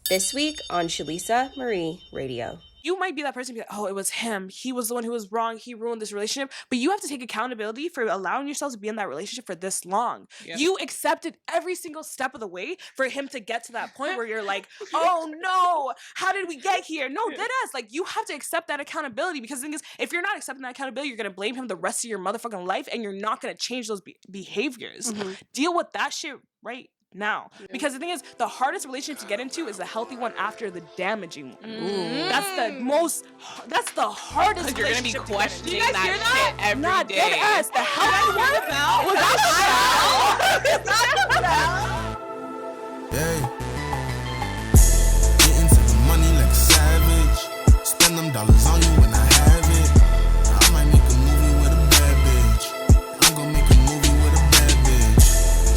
This week on Shalisa Marie Radio. You might be that person, be like, oh, it was him. He was the one who was wrong. He ruined this relationship. But you have to take accountability for allowing yourself to be in that relationship for this long. Yep. You accepted every single step of the way for him to get to that point where you're like, oh no, how did we get here? No, deadass. Like, you have to accept that accountability, because the thing is, if you're not accepting that accountability, you're going to blame him the rest of your motherfucking life, and you're not going to change those behaviors. Mm-hmm. Deal with that shit right now. Because the thing is, the hardest relationship to get into is the healthy one after the damaging one. That's the hardest you're relationship. You're going to be questioning that shit every not day. Dead ass. The healthy one? Was that Get into the money like a savage. Spend them dollars on you when I have it. I might make a movie with a bad bitch. I'm gonna make a movie with a bad bitch.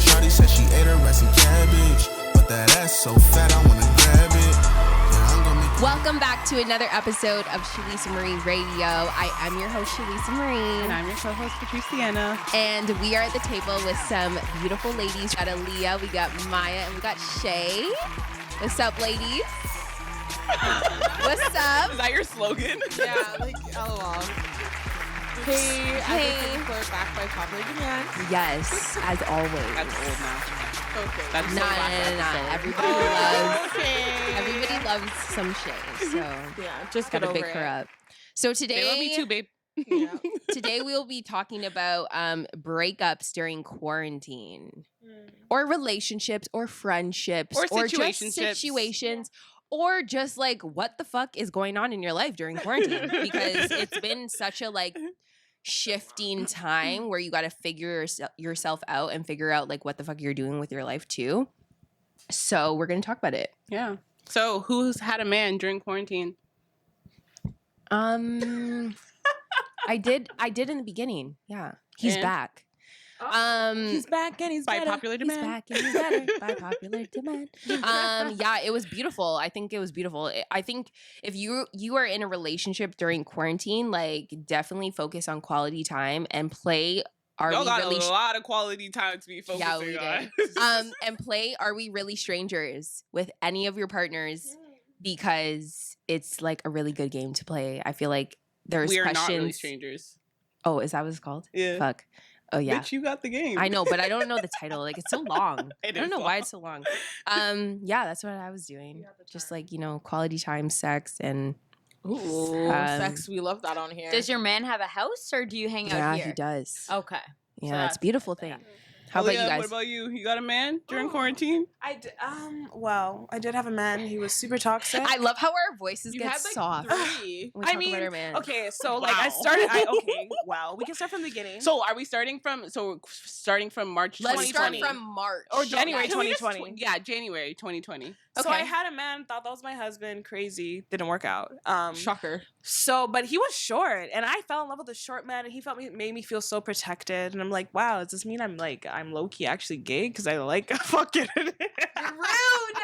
Shawty said she ate her rice and cabbage, but that ass so fat I wanna grab it. Yeah, I'm gonna make. Welcome back to another episode of Shalisa Marie Radio. I am your host, Shalisa Marie. And I'm your co-host, Patrice Sienna. And we are at the table with some beautiful ladies. We got aliyah, we got Maia, and we got shae. What's up, ladies? What's up? Is that your slogan? Yeah, like, LOL. Hey, we're back by popular demand. Yes, as always. That's old now. Okay. That's Nah. Everybody loves some shae. So yeah, just gotta get pick over her it. up. So today, they love me too, babe. Yeah. Today we'll be talking about breakups during quarantine, or relationships, or friendships, or just situations, or just like what the fuck is going on in your life during quarantine, because it's been such a like shifting time where you got to figure yourself out and figure out like what the fuck you're doing with your life too. So we're gonna talk about it. Yeah. So who's had a man during quarantine? I did in the beginning. Yeah. He's back. He's back and he's by better. Popular demand. He's back and he's better by popular demand. Yeah, it was beautiful. I think it was beautiful. I think if you are in a relationship during quarantine, like definitely focus on quality time and play. Y'all got a lot of quality time to be focusing on. And play. Are we really strangers with any of your partners? Because it's like a really good game to play. I feel like there's we are questions. Not really strangers. Oh, is that what it's called? Yeah. Fuck. Oh yeah. Bitch, you got the game. I know, but I don't know the title. Like it's so long. I don't know long. why it's so long. Yeah, that's what I was doing. Just like, quality time, sex, and sex. We love that on here. Does your man have a house, or do you hang out here? Yeah, he does. Okay. Yeah, it's a beautiful thing. How about you guys? What about you? You got a man during quarantine? I did have a man. He was super toxic. I love how our voices get had, soft. Three. When we talk about our man. Okay, so Wow. we can start from the beginning. So are we starting from March 2020? Let's start from March. Or January 2020. January 2020. So I had a man, thought that was my husband, crazy, didn't work out. Shocker. But he was short, and I fell in love with a short man, and he made me feel so protected, and I'm like, wow, does this mean I'm low-key actually gay? Because I like fucking You're rude.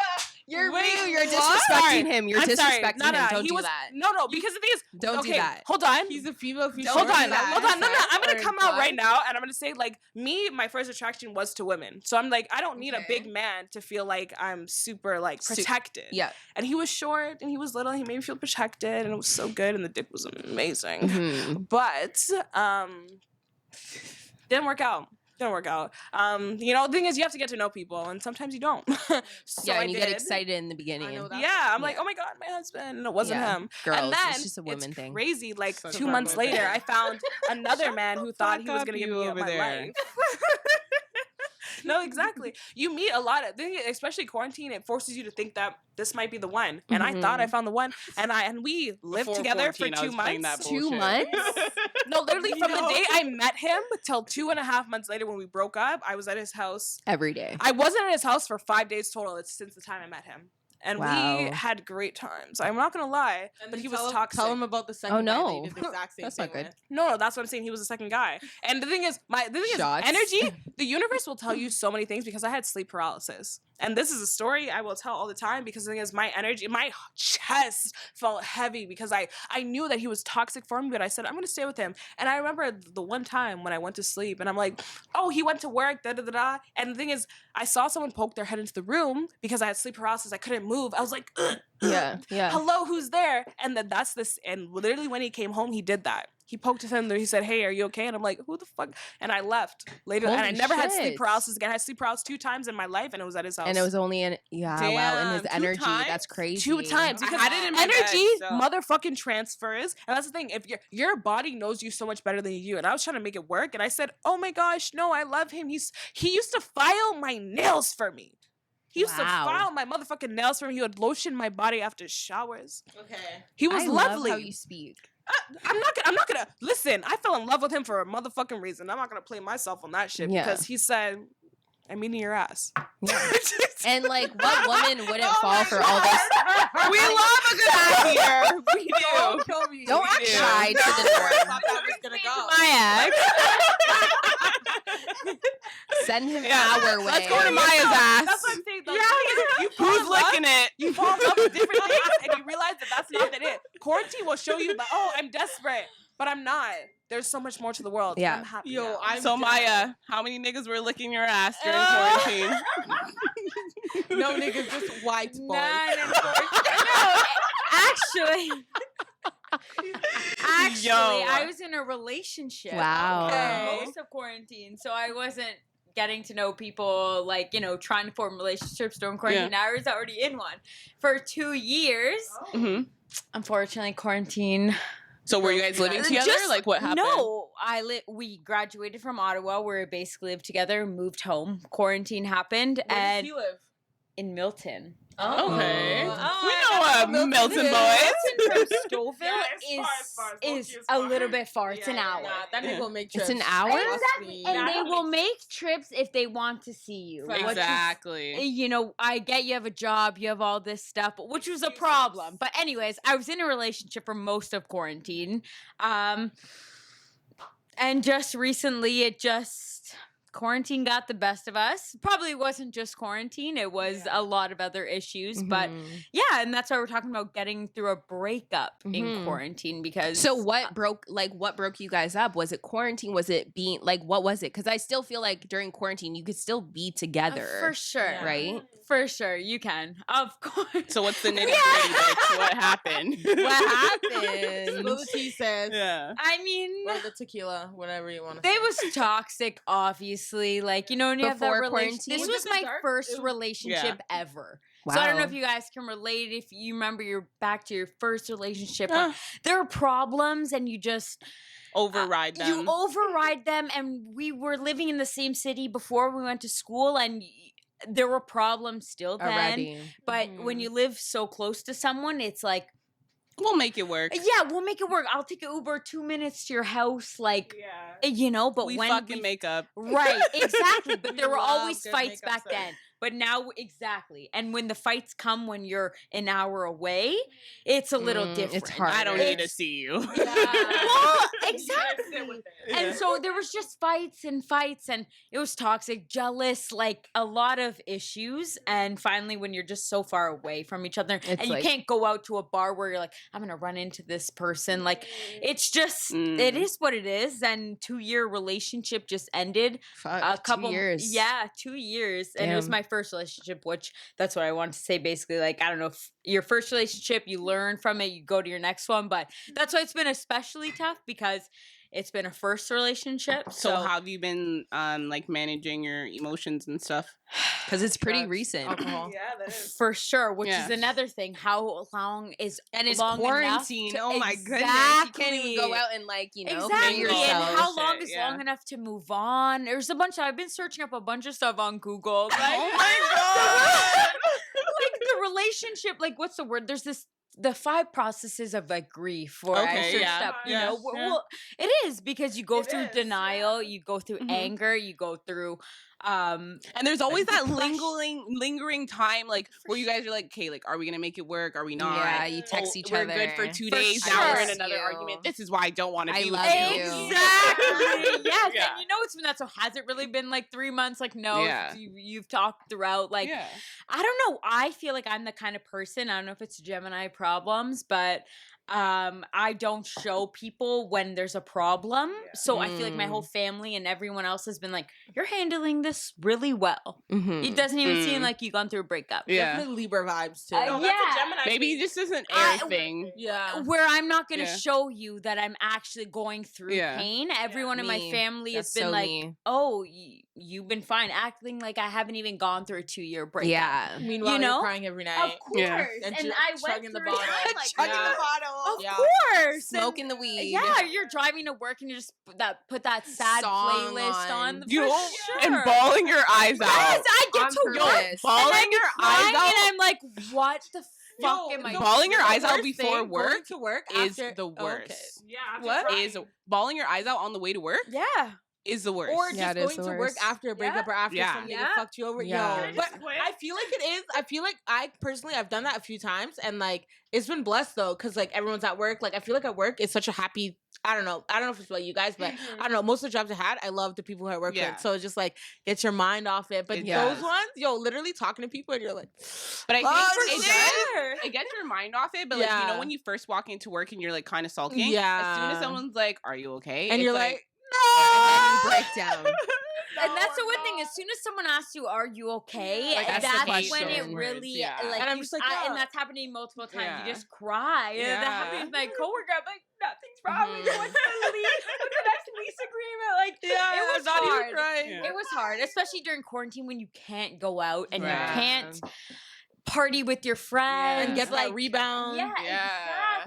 You're rude. You're disrespecting him. You're disrespecting him. Don't do that. No, because the thing is, don't do that. Hold on. He's a female. Hold on. No. I'm gonna come out right now, and I'm gonna say, like, my first attraction was to women. So I'm like, I don't need a big man to feel like I'm super like protected. Yeah. And he was short, and he was little. And he made me feel protected, and it was so good, and the dick was amazing. Mm-hmm. But didn't work out. The thing is, you have to get to know people, and sometimes you don't. You get excited in the beginning. I'm like, oh my god, my husband, and it wasn't him. Girls, and then it's just a woman thing. Crazy. Like 2 months later, I found another man who thought he was gonna give me my life. No, exactly. You meet a lot of things, especially quarantine. It forces you to think that this might be the one. And I thought I found the one. And we lived together for 2 months. 2 months? No, literally from the day I met him till 2.5 months later when we broke up, I was at his house every day. I wasn't at his house for 5 days total. It's since the time I met him. And we Wow. had great times. I'm not gonna lie, but he was toxic. Tell him about the second. Oh, no. guy that you did the exact same That's thing not good. with. No, that's what I'm saying. He was the second guy. And the thing is, Shots. energy. the universe will tell you so many things because I had sleep paralysis. And this is a story I will tell all the time because the thing is my energy, my chest felt heavy because I knew that he was toxic for me, but I said, I'm going to stay with him. And I remember the one time when I went to sleep and I'm like, oh, he went to work, da-da-da-da. And the thing is, I saw someone poke their head into the room because I had sleep paralysis. I couldn't move. I was like, ugh, ugh. Yeah. Hello, who's there? And then that's this. And literally when he came home, he did that. He poked his head in there. He said, hey, are you okay? And I'm like, who the fuck? And I left later. Holy and I never had sleep shit. paralysis again. I had sleep paralysis 2 times in my life, and it was at his house. And it was only wow, and his 2 energy, times? that's crazy. 2 times. Because I didn't energy so. motherfucking transfers. And that's the thing. If your body knows you so much better than you do. And I was trying to make it work. And I said, oh my gosh, no, I love him. He used to file my nails for me. He used to file my motherfucking nails for me. He would lotion my body after showers. Okay. He was I lovely. love how you speak. I'm not gonna listen. I fell in love with him for a motherfucking reason. I'm not gonna play myself on that shit because he said, "I'm eating your ass." Yeah. And like, what woman wouldn't fall for all this? We love a good ass here. We do. Don't kill me. Don't act shy to the I norm. thought that was gonna go. My ex. Send him Yeah. our way. Let's go to Maya's ass. That's what I'm saying. Yeah. You fall Who's in love, licking it? you fall in love with different things, and you realize that that's not it. Quarantine will show you that. Oh, I'm desperate, but I'm not. There's so much more to the world. Yeah. I'm happy. Yo, now. I'm So dead. Maya, how many niggas were licking your ass during quarantine? No niggas, just white boys. No, actually, Yo. I was in a relationship. Wow. For most of quarantine, so I wasn't getting to know people, like, trying to form relationships during quarantine. Yeah. I was already in one for 2 years. hmm Unfortunately, quarantine. So were you guys living together? Just- Like what happened? No, we graduated from Ottawa. We basically lived together, moved home. Quarantine happened, Where and does he live? in Milton. Okay. Oh, We know Milton boys. Milton from Stouffville Yeah, it's far. is Low-key, it's a far. little bit far. It's an Yeah, hour. Nah, that nigga will make It's trips. an hour? Exactly. And That they will makes make trips if they want to see you. Facts. which is- Exactly. I get you have a job, you have all this stuff, which was a problem. But anyways, I was in a relationship for most of quarantine. And just recently quarantine got the best of us. Probably wasn't just quarantine, it was a lot of other issues. But Mhm. yeah, and that's why we're talking about getting through a breakup in Mhm. quarantine because So what broke you guys up? Was it quarantine? Was it being like, what was it? Because I still feel like during quarantine you could still be together. for sure. Yeah. Right? For sure, you can. Of course. So what's the nitty gritty, bitch? What happened? What Spill happened? the tea, says. Yeah. I mean, Or the tequila, whatever you want to they was toxic, obviously. Like, when you have that Before relationship. quarantine? This Was was it my dark? first It was- relationship ever. Wow. So I don't know if you guys can relate. If you remember you're back to your first relationship, Ah. there are problems and you just Override them. you override them. And we were living in the same city before we went to school, and there were problems still then. already. But when you live so close to someone, it's like, We'll make it work. yeah, we'll make it work. I'll take an Uber 2 minutes to your house, like, Yeah. but we when fucking we make up. Right, exactly. But there We were love always good fights makeup back then. But now, exactly. And when the fights come when you're an hour away, it's a little different. it's hard. I don't It's- need to see you. Well, exactly. Yeah. And so there was just fights, and it was toxic, jealous, like a lot of issues. And finally, when you're just so far away from each other, and you like- can't go out to a bar where you're like, I'm gonna run into this person. Like, it's just, Mm. it is what it is. And 2-year relationship just ended. Fuck, A couple 2 years. Yeah, 2 years. And it was Damn. my first relationship, which that's what I wanted to say basically. Like, I don't know if your first relationship, you learn from it, you go to your next one, but that's why it's been especially tough because it's been a first relationship. So how have you been like managing your emotions and stuff? Because it's pretty Drugs, recent. alcohol. Yeah, that is. for sure, which Yeah. is another thing. How long is And it's long enough quarantine. to- Oh my goodness. You can't even go Exactly. out and like, free Exactly, yourself. and how long Shit, is yeah. long enough to move on? There's a bunch. I've been searching up a bunch of stuff on Google. Like, Oh my god! like the relationship. Like, what's the word? There's the 5 processes of like grief, or I Okay, searched yeah, up. yeah, Well, yeah. well, it is because you go It through is, denial, yeah. you go through Mhm. anger, you go through And there's always that lingering time, like where you guys are like, okay, like, are we gonna make it work? Are we not? Yeah, you text each we're other. We're good for 2 For days. sure. Now we're in another argument. This is why I don't want to be with love you. you. Exactly. Yes. Yeah. And you know it's been that. So has it really been like 3 months? Like, no, Yeah. you've talked throughout. Like, Yeah. I don't know. I feel like I'm the kind of person, I don't know if it's Gemini problems, but I don't show people when there's a problem. So I feel like my whole family and everyone else has been like, you're handling this really well. It doesn't even seem like you've gone through a breakup. Yeah. Definitely Libra vibes too. No, that's a Gemini. Maybe this is an air thing. Yeah. Where I'm not going to Yeah. show you that I'm actually going through Yeah. pain. Everyone in my Me. family That's has been so like, me. oh, you've been fine, acting like I haven't even gone through a 2-year breakup. Yeah. Meanwhile, You know? you're crying every night. Of course. Yeah. And And I went chugging the through bottle. it. Like, Chugging Yeah. the bottle. of Yeah. course. Smoking the weed. Yeah, you're driving to work and you just put that sad Song playlist on. on. You for know, sure. and bawling your eyes out. Yes, I get On to work purpose. Bawling and your eyes crying, out. and I'm like, what the fuck am I bawling your the eyes out worst before thing, work going to work is after, the okay. worst. Yeah. What is bawling your eyes out on the way to work Yeah. is the worst. Or Yeah, just it is going the to work worst. after a breakup or after Yeah. something Yeah. fucked you over. Yeah. Yo, but I feel like it is. I feel like I personally I've done that a few times, and like it's been blessed though, because like everyone's at work. Like I feel like at work it's such a happy. I don't know if it's about you guys, but I don't know. Most of the jobs I had, I love the people who I work Yeah. with. So it's just like gets your mind off it. But It those does. ones, yo, literally talking to people, and you're like, But I think oh, it shit. does. It gets your mind off it. But like, you Yeah. know, when you first walk into work and you're like kind of sulking, as soon Yeah. as someone's like, "Are you okay?" and it's you're like, And then no. you break down. And that's the one thing. As soon as someone asks you, "Are you okay?" Like, that's that's the when it question. really Yeah. like. And I'm just like, and yeah. that's happened to me multiple times. Yeah. You just cry. Yeah. That happened Yeah. with my coworker. I'm like, nothing's wrong with you. What's the next lease agreement? Like, it was hard. Yeah. It was hard, especially during quarantine when you can't go out and Right. you can't party with your friends And get like, that rebound. Yeah, Yeah.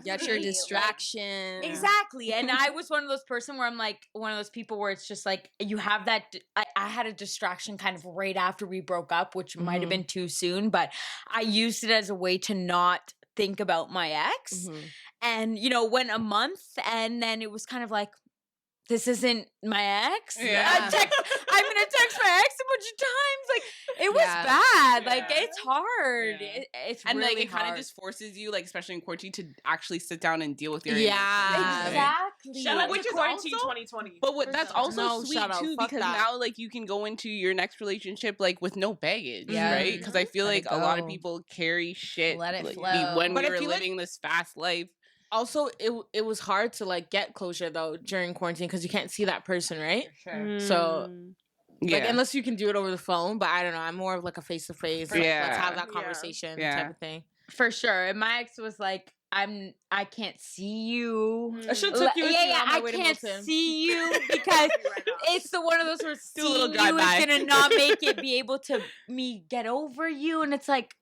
Get your exactly. distraction. Exactly. And I was one of those person where I'm like one of those people where it's just like you have that I had a distraction kind of right after we broke up, which might have been too soon, but I used it as a way to not think about my ex. And you know, went a month and then it was kind of like this isn't my ex. Yeah. I'm gonna text my ex a bunch of times. Like it was Yeah. bad. Yeah. Like it's hard. Yeah. It's And really like it kind of hard. just forces you, like especially in quarantine, to actually sit down and deal with your Yeah. emotions, right? Exactly. Shout out Which to is quarantine also- 2020. But what that's also No, sweet shout out. too, Fuck because that. now like you can go into your next relationship like with no baggage, Yeah. right? Because I feel Let like it a lot of go. people carry shit. Let it like, flow. when But we I were feel like- living this fast life. Also, it was hard to like get closure though during quarantine because you can't see that person, right? So Yeah, like unless you can do it over the phone, but I don't know. I'm more of like a face to face. Let's Yeah. have that Yeah. conversation Yeah. type of thing. For sure. And my ex was like, I can't see you. I should have took you with me on my I way to can't Milton. see you because it's the one of those where Do a little seeing you is drive-by. gonna not make it be able to me get over you. And it's like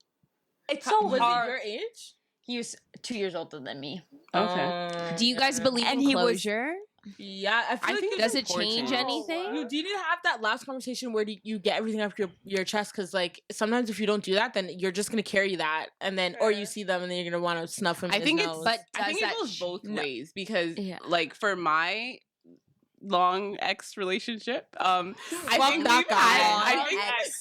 it's so was hard. it your age? He was 2 years older than me. Okay. Do you guys believe And in he was- closure? Yeah, I feel I like think it's Does it important. change anything? You need to have that last conversation where you get everything off your chest, because like sometimes if you don't do that, then you're just gonna carry that, and then or you see them and then you're gonna want to snuff him. I in think his it's, nose. But I think does it that goes both No. ways because, Yeah. like, for my long ex relationship, I Fuck think that we've guy. had, Long I think, ex.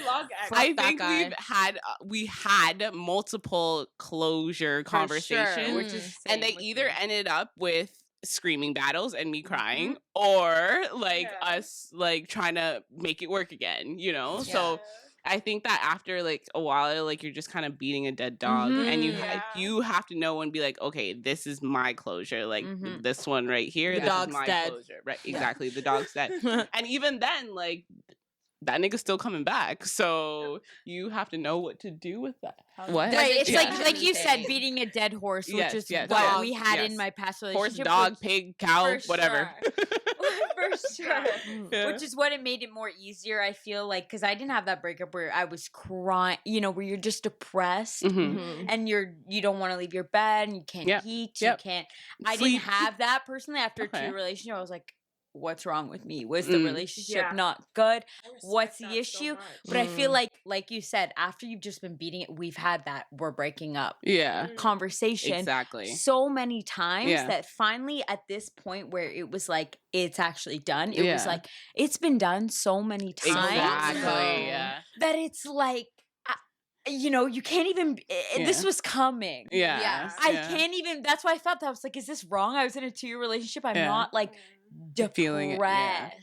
Fuck I that think guy. we had multiple closure conversations, which is and they either ended up with screaming battles and me crying, or like us like trying to make it work again, you know. So I think that after like a while, like you're just kind of beating a dead dog, and you have to know and be like, okay, this is my closure. Like this one right here, The this dog's is my dead. closure. Right? Exactly. The dog's dead. And even then, like that nigga's still coming back. So you have to know what to do with that. What? Right, it's Yeah. like you said, beating a dead horse, which Yes, is yes, what yes, we had yes. in my past Horse, relationship. dog, which- pig, cow, for whatever. For sure. Yeah. Which is what it made it more easier, I feel like, because I didn't have that breakup where I was crying, you know, where you're just depressed Mhm. and you don't want to leave your bed and you can't Yep. eat, Yep. you can't. I Sleep. didn't have that personally after Okay. 2 relationships. I was like, what's wrong with me? Was the relationship not good? What's the issue? But I feel like you said, after you've just been beating it, we've had that we're breaking up conversation so many times that finally at this point where it was like, it's actually done. It was like, it's been done so many times that it's like, you know, you can't even, this was coming. I can't even, that's why I thought that. I was like, is this wrong? I was in a 2-year relationship. I'm not like depressed. Feeling it,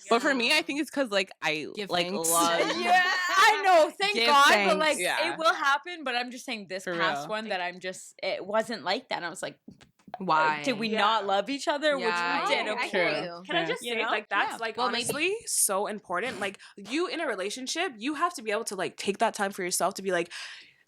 But for me, I think it's because like I love. I know, thank God. But like, it will happen. But I'm just saying this past one that I'm just, it wasn't like that. And I was like, why? Did we not love each other? Which we did. Okay. Can I just say, like, that's like honestly so important. Like, you in a relationship, you have to be able to like take that time for yourself to be like,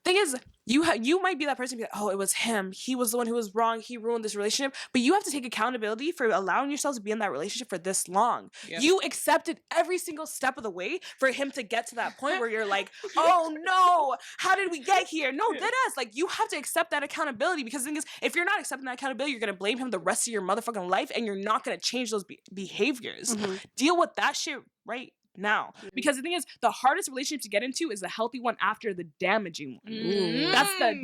thing is, you might be that person, be like, oh, it was him. He was the one who was wrong. He ruined this relationship. But you have to take accountability for allowing yourself to be in that relationship for this long. You accepted every single step of the way for him to get to that point where you're like, oh no, how did we get here? No, deadass. Like, you have to accept that accountability, because the thing is, if you're not accepting that accountability, you're gonna blame him the rest of your motherfucking life, and you're not gonna change those behaviors. Deal with that shit right now, because the thing is, the hardest relationship to get into is the healthy one after the damaging one. That's the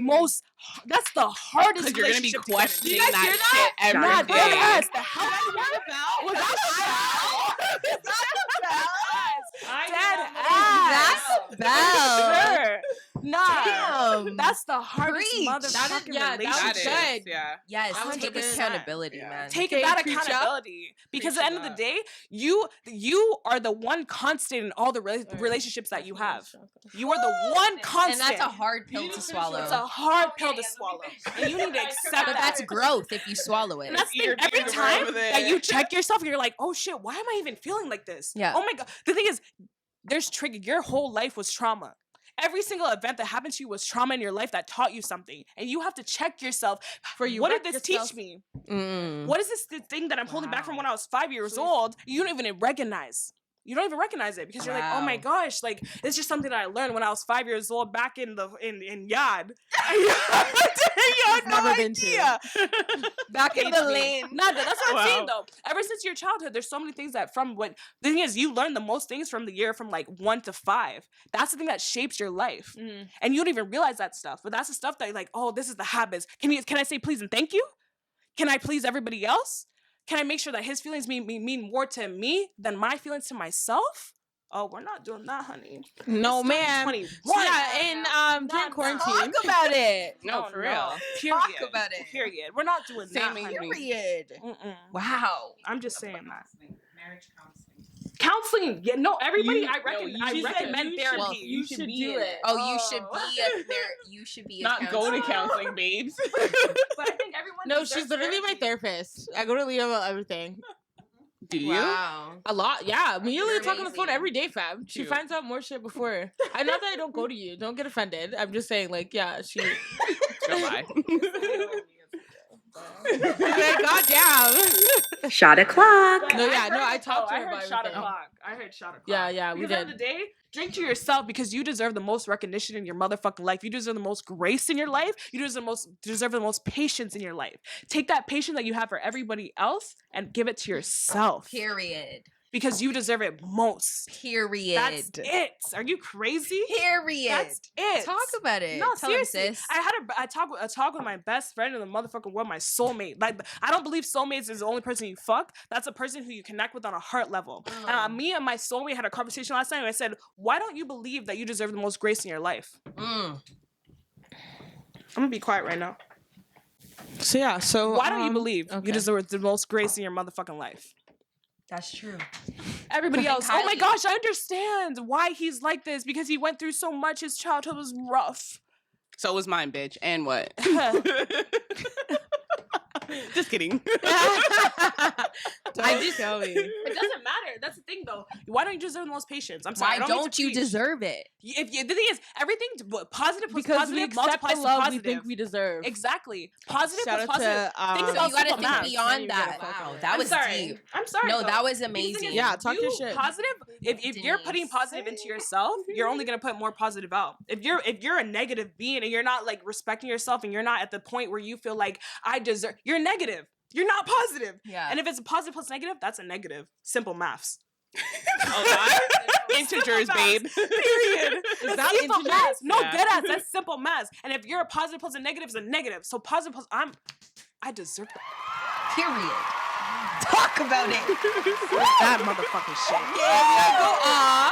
hardest. Because you're gonna be questioning that shit every day. Yes, the healthy one. That's bell. Nah, that's the hardest motherfucking relationship. Yes, take accountability, man. Take that accountability, because at the end of the day, you are the one constant in all the relationships that you have. You are the one constant, and that's a hard pill to swallow. It's a hard pill to swallow, and you need to accept that. That's growth if you swallow it. And that's every time that you check yourself, you're like, oh shit, why am I even feeling like this? Oh my God. The thing is, there's trigger. Your whole life was trauma. Every single event that happened to you was trauma in your life that taught you something. And you have to check yourself. What did this teach me? What is this thing that I'm holding back from when I was 5 years old? You don't even recognize. You don't even recognize it, because you're like, oh my gosh, like, it's just something that I learned when I was 5 years old back in Yad. Never been to. Back in the lane. Nah, that's what I'm saying though. Ever since your childhood, there's so many things that the thing is, you learn the most things from the year from like 1 to 5. That's the thing that shapes your life. And you don't even realize that stuff. But that's the stuff that you're like, oh, this is the habits. Can I say please and thank you? Can I please everybody else? Can I make sure that his feelings mean more to me than my feelings to myself? Oh, we're not doing that, honey. No, ma'am. And during quarantine. Talk about it. No, for real. Period. Talk about it. Period. We're not doing that, honey. Period. Wow. I'm just saying that. Marriage counseling. Yeah, no, everybody. I recommend therapy. Well, you should do it. Oh, you should be. Not go to counseling, babes. But I think everyone. No, she's literally my therapist. I go to Leah about everything. Do you? Wow. A lot, yeah. Me and Leah talk on the phone every day, fam. She finds out more shit before. I know that I don't go to you. Don't get offended. I'm just saying, like, yeah, she. Goodbye. God damn. Shot o'clock. No, yeah, no, I talked to her about shot everything. o'clock. I heard shot o'clock. Yeah, we because did. At the end of the day, drink to yourself, because you deserve the most recognition in your motherfucking life. You deserve the most grace in your life. You deserve the most patience in your life. Take that patience that you have for everybody else and give it to yourself. Period. Because you deserve it most. Period. That's it. Are you crazy? Period. That's it. Talk about it. No, Tell seriously. him, sis. I had a talk with my best friend in the motherfucking world, my soulmate. Like, I don't believe soulmates is the only person you fuck. That's a person who you connect with on a heart level. Me and my soulmate had a conversation last night, and I said, why don't you believe that you deserve the most grace in your life? I'm gonna be quiet right now. So why don't you believe you deserve the most grace in your motherfucking life? That's true. Everybody else, oh my gosh, I understand why he's like this, because he went through so much. His childhood was rough. So was mine, bitch. And what? Just kidding. It doesn't matter. That's the thing, though. Why don't you deserve the most patience? I'm sorry. Why don't you deserve it? The thing is, everything positive plus because positive we accept multiplies the love to positive. we think we deserve. Exactly. Positive Shout plus positive. Think about you gotta simple math. think beyond that. Wow, that was deep. I'm sorry. No, though. that was amazing. Yeah, talk your shit. Positive. If you're putting positive into yourself, you're only gonna put more positive out. If you're a negative being and you're not like respecting yourself and you're not at the point where you feel like I deserve, you're negative. You're not positive. Yeah. And if it's a positive plus negative, that's a negative. Simple maths. Integers, babe. Period. Is that simple maths? No, Yeah. dead ass. That's simple maths. And if you're a positive plus a negative, is a negative. So positive plus I deserve that. Period. Talk about it. That motherfucking shit. Yeah, go on.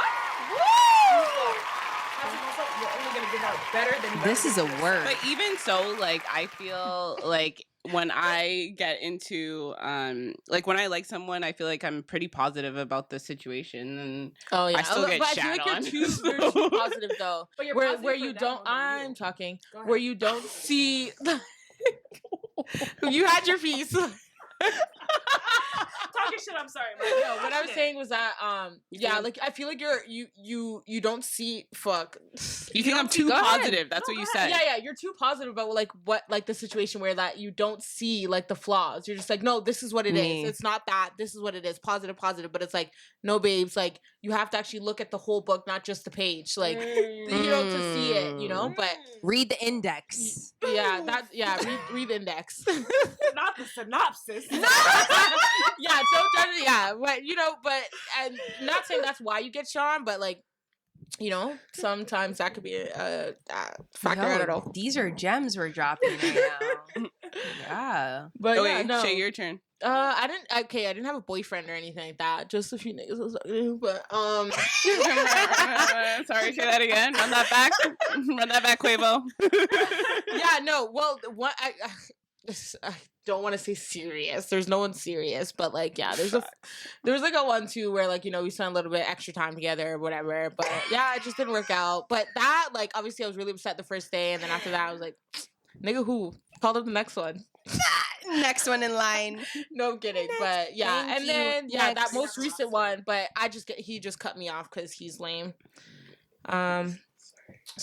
You're only gonna give out better than This is a word. But even so, like, I feel like when I get into like when I like someone, I feel like I'm pretty positive about the situation, and oh yeah, I still get but I shat feel on. like you're too positive though. But you're where positive for you them don't. more than I'm you. talking. Go ahead. Where you don't see. You had your piece. Talking shit, I'm sorry. No, what I was saying was that yeah, like I feel like you don't see You think I'm too positive? That's what you said. Yeah, you're too positive about like what like the situation where that you don't see like the flaws. You're just like, no, this is what it is. It's not that. This is what it is. Positive. But it's like, no, babes, like you have to actually look at the whole book, not just the page. Like you know, to see it, you know, but read the index. Yeah, read the index. Not the synopsis. Yeah, don't judge it. Yeah, but you know, and not saying that's why you get Sean, but like, you know, sometimes that could be a factor. I don't know. These are gems we're dropping right now. Yeah. But Oh, yeah, wait, no. Shae, your turn. I didn't have a boyfriend or anything like that. Just a few niggas I was talking to, but Sorry, say that again. Run that back. Run that back, Quavo. yeah, no. Well, what I don't want to say serious. There's no one serious, but like, yeah, there was like a 1-2 where like, you know, we spent a little bit extra time together or whatever. But yeah, it just didn't work out. But that, like, obviously I was really upset the first day, and then after that I was like, nigga, who called up the next one? Next one in line. No kidding. But yeah, Thank and you. then yeah, that Next. most recent one, but he just cut me off because he's lame. So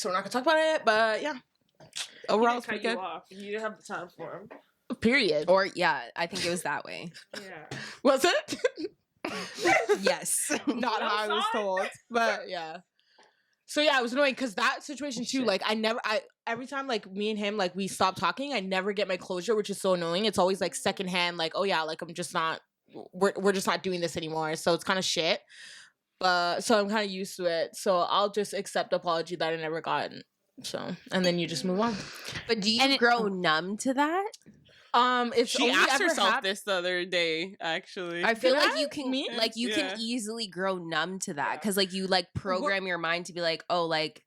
we're not gonna talk about it, but yeah. Overall, it's pretty good. You didn't have the time for him. Period. Or yeah, I think it was that way. Yeah. Was it? Yes. Not how I was told, but yeah. So yeah, it was annoying because that situation too. Like every time like me and him like we stop talking, I never get my closure, which is so annoying. It's always like secondhand, like, oh yeah, like I'm just not, we're just not doing this anymore. So it's kind of shit. But so I'm kind of used to it. So I'll just accept the apology that I never gotten. So and then you just move on. But do you grow numb to that? If She asked herself this the other day, actually. I feel like you Yeah. can easily grow numb to that because like you like program your mind to be like, oh, like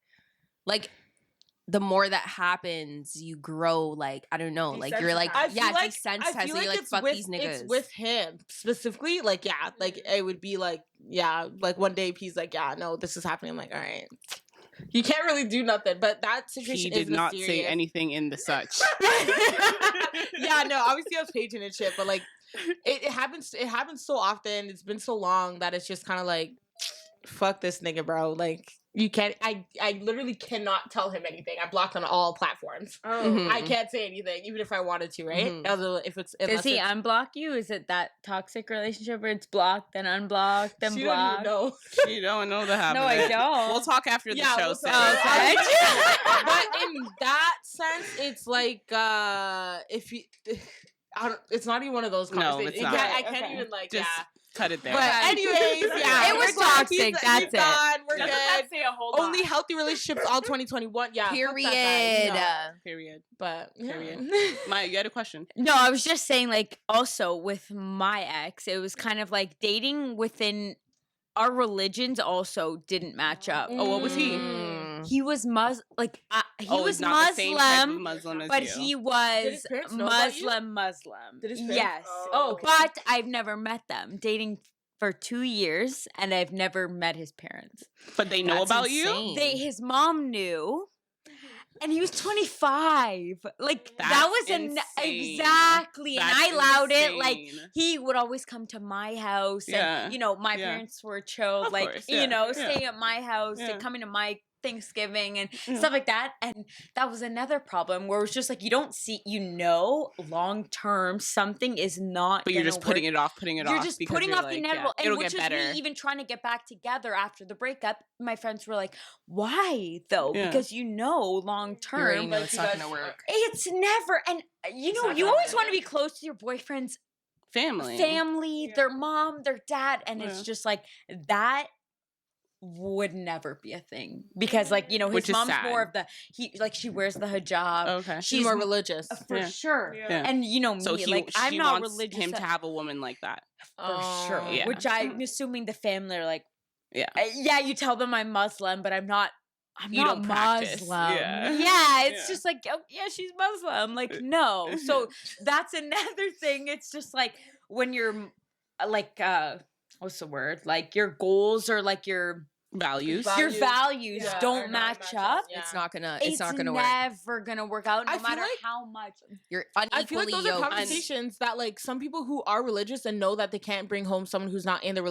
the more that happens, you grow like, I don't know, like you're like desensitized, so you're like fuck these niggas. It's with him specifically, like yeah, like it would be like yeah, like one day he's like yeah, no, this is happening. I'm like all right. You can't really do nothing, but that situation he did not mysterious. say anything in the such. Yeah, no, obviously I was paging and shit, but like it happens so often, it's been so long that it's just kind of like fuck this nigga, bro. Like you can't I literally cannot tell him anything. I blocked on all platforms. I can't say anything even if I wanted to, right? If it's does he unblock you? Is it that toxic relationship where it's blocked then unblocked then she blocked? Don't even know. You don't know the habit. No, I don't. We'll talk after the show. We'll Sarah. but in that sense, it's like if you, it's not even one of those conversations. No, it's not. I can't even like Just cut it there. But anyways, yeah, It was toxic. That's it. Done, we're good. Say a whole lot. Only healthy relationships all 2021. Yeah. fuck that guy, Period. no. Period. But Period. Maya, you had a question. No, I was just saying, like, also with my ex, it was kind of like dating within our religions also didn't match up. Oh, what was he? He was Muslim, He's not the same type of Muslim as but you. he Did was his parents know about you? Muslim. Did his parents- Yes. Oh, okay. But I've never met them. Dating for 2 years, and I've never met his parents. But they know That's about insane. His mom knew. And he was 25. Like That's that was insane. exactly. That's and I allowed it. Like insane. he would always come to my house. Yeah. And my Yeah. parents were chilled. Of like, course, yeah. Yeah. staying at my house Yeah. and coming to my Thanksgiving and stuff like that. And that was another problem where it's just like you don't see, long term something is not. But you're just putting it off. You're just putting off the inevitable. And which is me even trying to get back together after the breakup. My friends were like, "Why though? Yeah. Because long term, it's not gonna work. It's never. And you always want to be close to your boyfriend's family, their mom, their dad, and it's just like that would never be a thing because his mom's more of she wears the hijab. Okay, she's more religious for sure. Yeah. And me, so I'm not religious. Him to have a woman like that for sure. Yeah. Which I'm assuming the family are like, you tell them I'm Muslim, but I'm not. You don't practice. Muslim. Yeah, it's just like, oh, yeah, she's Muslim. Like, no. So that's another thing. It's just like when you're like, what's the word? Like your goals or like your values don't match up. Yeah. It's not gonna work. It's never gonna work out no matter how much you're unequally I feel like those are conversations that like some people who are religious and know that they can't bring home someone who's not in their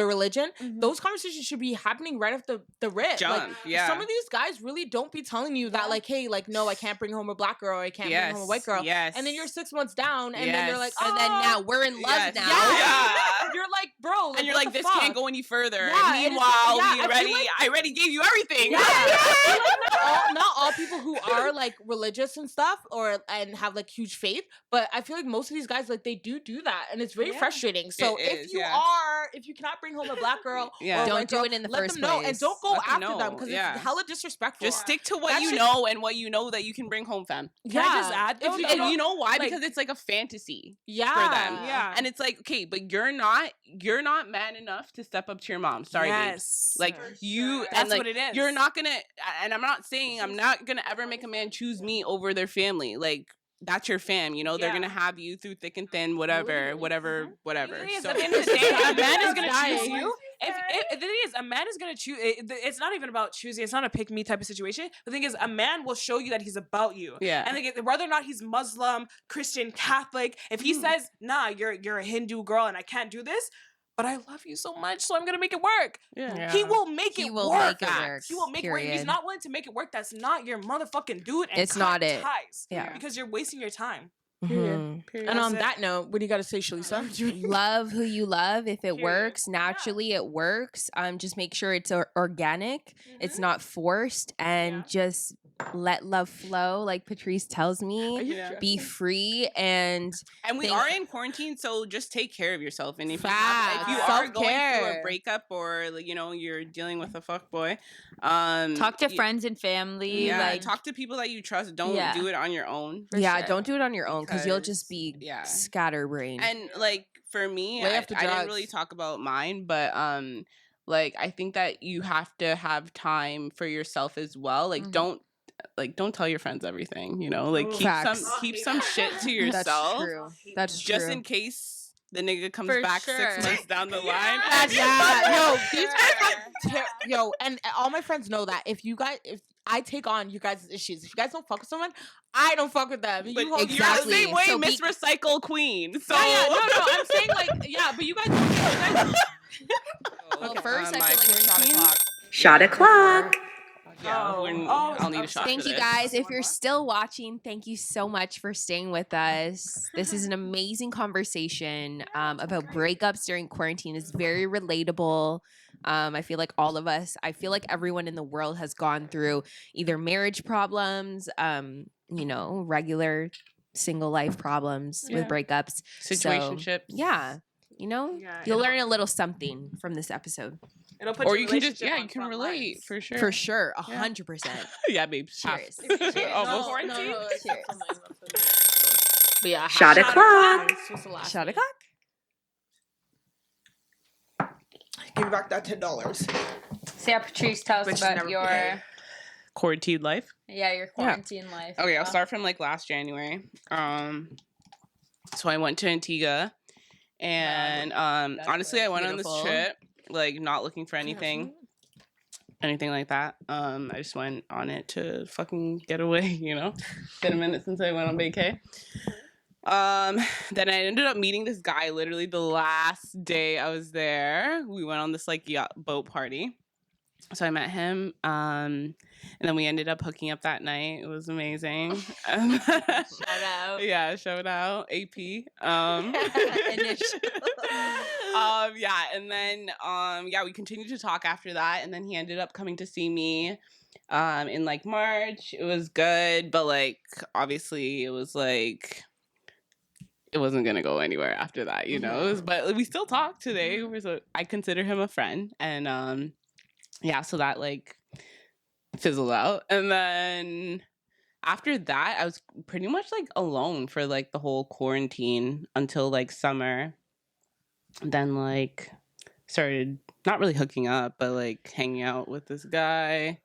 religion, those conversations should be happening right off the rip. Jump, some of these guys really don't be telling you that like, hey, like, no, I can't bring home a black girl or I can't bring home a white girl. Yes. And then you're 6 months down and then you're like, and then now we're in love now. Yeah. You're like, bro, like, and you're like, this can't go any further. Yeah, meanwhile, I already gave you everything. Not all people who are like religious and stuff and have like huge faith, but I feel like most of these guys like they do that and it's very frustrating. So if you cannot bring home a black girl, don't do it in the first place. And don't go after them because it's hella disrespectful. Just stick to what you know and what you know that you can bring home, fam. Can I just add? And you know why? Because it's like a fantasy for them. Yeah. And it's like, okay, but you're not man enough to step up to your mom. Sorry, babes. Like you, that's and like what it is. You're not gonna. And I'm not saying I'm not gonna ever make a man choose me over their family. Like. That's your fam, they're gonna have you through thick and thin, whatever. So, at the end of the day, a man is gonna choose you. The thing is, a man is gonna choose. It's not even about choosing. It's not a pick me type of situation. The thing is, a man will show you that he's about you. Yeah. And like, whether or not he's Muslim, Christian, Catholic, if he says, "Nah, you're a Hindu girl and I can't do this," but I love you so much, so I'm gonna make it work. Yeah. He will make it work. He will make it work. If period. he's not willing to make it work, that's not your motherfucking dude. And it's not it. Ties. Yeah. Because you're wasting your time. Period. And on that note, what do you got to say, Shalisa? Love who you love. If it works naturally, it works. Just make sure it's organic. It's not forced, and just let love flow. Like Patrice tells me, be free, and we are in quarantine, so just take care of yourself. And if you are going through a breakup or you're dealing with a fuckboy, talk to friends and family. Yeah, talk to people that you trust. Don't do it on your own. Don't do it on your own. Because you'll just be scatterbrained. And like for me, I didn't really talk about mine, but like I think that you have to have time for yourself as well. Like don't tell your friends everything, like keep some shit to yourself. That's true. Just in case the nigga comes back 6 months down the line. And all my friends know that if I take on you guys' issues, if you guys don't fuck with someone, I don't fuck with them. But you're the same way, Miss Recycle Queen. So no, I'm saying but you guys. Well, first I feel like it's shot o'clock. I'll need a shot. Thank you guys. If you're still watching, thank you so much for staying with us. This is an amazing conversation about breakups during quarantine. It's very relatable. I feel like all of us, everyone in the world has gone through either marriage problems, regular single life problems with breakups. Situationships. So, you'll learn a little something from this episode. Or you can just you can relate for sure. For sure, 100%. Yeah, babe. Cheers. Almost. No. Cheers. But yeah, shot o'clock. Shot o'clock. Give me back that $10. Sarah Patrice, tell us about your quarantine life. Your quarantine life. Okay, I'll start from like last January. So I went to Antigua, and honestly, I went on this trip like not looking for anything like that. I just went on it to fucking get away. Been a minute since I went on vacay. Then I ended up meeting this guy literally the last day I was there. We went on this like yacht boat party. So I met him, and then we ended up hooking up that night. It was amazing. Shout out. Yeah, shout out AP. Yeah, and then yeah, we continued to talk after that, and then he ended up coming to see me in like March. It was good, but like obviously it was like it wasn't gonna go anywhere after that, you know. But we still talk today. So I consider him a friend, and yeah, so that like fizzled out, and then after that I was pretty much like alone for like the whole quarantine until like summer. Then like started not really hooking up, but like hanging out with this guy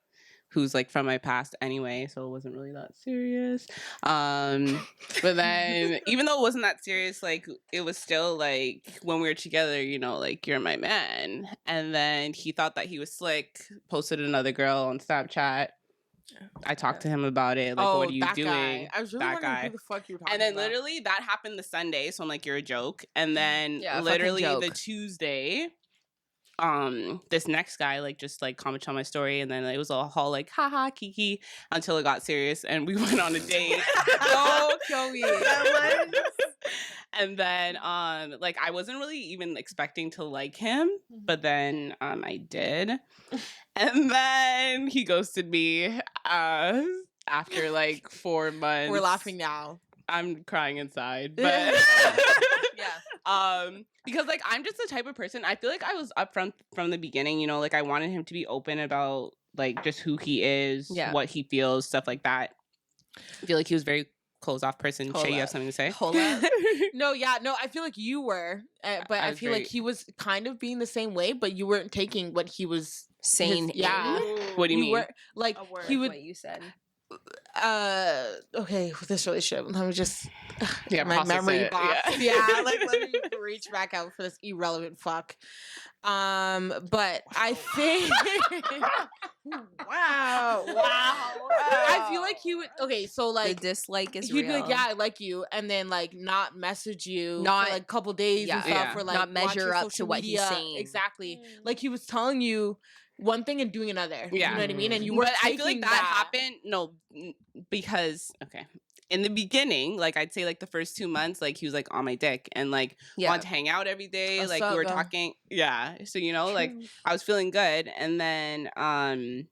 who's like from my past anyway, so it wasn't really that serious. But then even though it wasn't that serious, like it was still like when we were together, you know, like you're my man. And then he thought that he was slick, posted another girl on Snapchat. I talked to him about it. Like, what are you doing? Guy. I was really wondering who the fuck you were talking about. And then literally that happened the Sunday, so I'm like, you're a joke. And then literally the Tuesday, this next guy like just like commented on my story, and then it was all like haha kiki until it got serious and we went on a date. Oh, Joey. And then like I wasn't really even expecting to like him, but then I did. And then he ghosted me after like 4 months. We're laughing now. I'm crying inside, but because like I'm just the type of person, I feel like I was upfront from the beginning, you know, like I wanted him to be open about like just who he is, what he feels, stuff like that. I feel like he was very closed off person. Shae, you have something to say? Hold up. No, I feel like you were, but I feel like he was kind of being the same way, but you weren't taking what he was saying. What do you mean? Were, like he would. What you said. Okay, with this relationship, let me just my memory box. Yeah, like let me reach back out for this irrelevant fuck. But I think wow. I feel like he would so like the dislike is he'd real. be like, yeah, I like you, and then like not message you for like a couple days and stuff, or like not measure up to what he's saying. Exactly. Like he was telling you one thing and doing another. You know what I mean? And you were. But I feel like that happened. No, because in the beginning, like I'd say like the first 2 months, like he was like on my dick and like wanted to hang out every day. Like we were talking. Yeah. So you know, like I was feeling good, and then and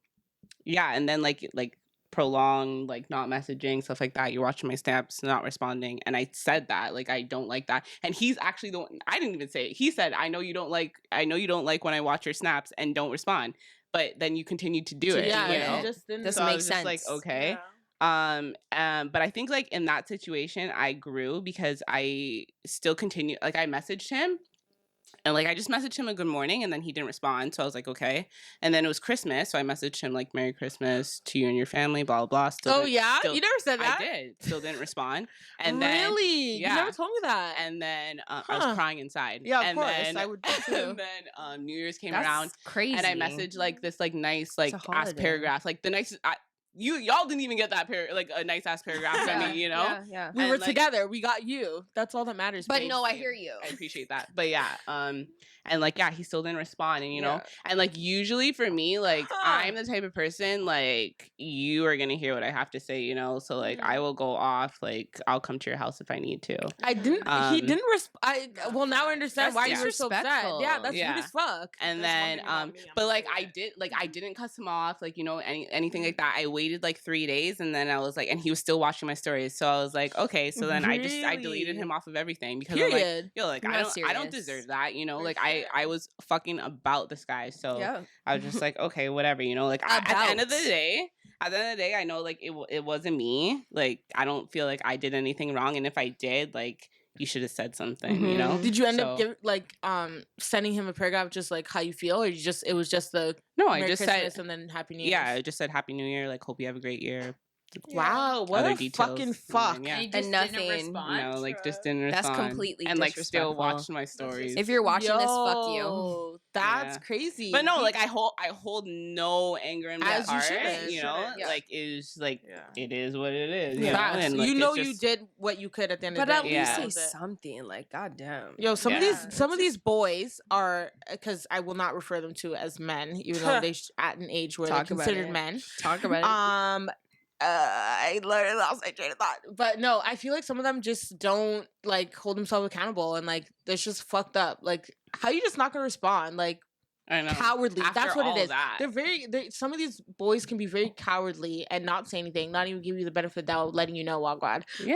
then like prolonged like not messaging, stuff like that. You're watching my snaps, not responding, and I said that like I don't like that. And he's actually the one. I didn't even say it. He said, I know you don't like when I watch your snaps and don't respond, but then you continue to do it. Yeah, you know? it just didn't. Doesn't make sense. Like okay. But I think like in that situation I grew because I still continued, like I messaged him and like I just messaged him a good morning and then he didn't respond, so I was like okay. And then it was Christmas, so I messaged him like Merry Christmas to you and your family, blah blah blah. Still you never said that? I did. Still didn't respond. And really? You never told me that. And then I was crying inside. Yeah, of and course then, I would too. And then New Year's came around. Crazy. And I messaged like this like nice like ass paragraph, like the nicest. Y'all didn't even get that like a nice ass paragraph from me, you know? Yeah. We were together. We got you. That's all that matters. But babe. no, I hear you. I appreciate that. But yeah, and like he still didn't respond, and you know, and like usually for me, like I'm the type of person like you are gonna hear what I have to say, you know. So like I will go off, like I'll come to your house if I need to. I didn't. He didn't respond. Well, now I understand why you were so upset. Yeah, that's rude as fuck. And then but like I didn't cuss him off, like you know anything like that. I waited like 3 days, and then I was like, and he was still watching my stories, so I was like, okay. So then I deleted him off of everything because I'm like, yo, like I don't deserve that, you know. Like I was fucking about this guy, so I was just like, okay, whatever, you know. Like at the end of the day, I know like it wasn't me. Like I don't feel like I did anything wrong, and if I did, like you should have said something, you know. Did you end up sending him a paragraph just like how you feel, or it was just the no? I Merry just Christmas said and then Happy New Year. Yeah, I just said Happy New Year. Like hope you have a great year. Wow, what other a details. fucking And fuck. then, yeah. And he just nothing. didn't respond. No, like just didn't That's respond. completely and like still disrespectful. watched my stories. If you're watching this, fuck you. Yo, That's Yeah. crazy. But no, like I hold no anger in my As you heart. shouldn't. You know, Yeah. like it's like Yeah. it is what it is. You know, Facts. and like, you know it's you just- did what you could at the end But of the at day. least Yeah. say something. Like, goddamn. Yo, some Yeah. of these boys are, because I will not refer them to as men, even though they at an age where Talk they're about considered it. men. Talk about it. I literally lost my train of thought. But no, I feel like some of them just don't like hold themselves accountable, and like that's just fucked up. Like, how you just not gonna respond? Like, I know. cowardly. After That's what it all is. that. Some of these boys can be very cowardly and not say anything, not even give you the benefit of the doubt, letting you know, God. Yeah.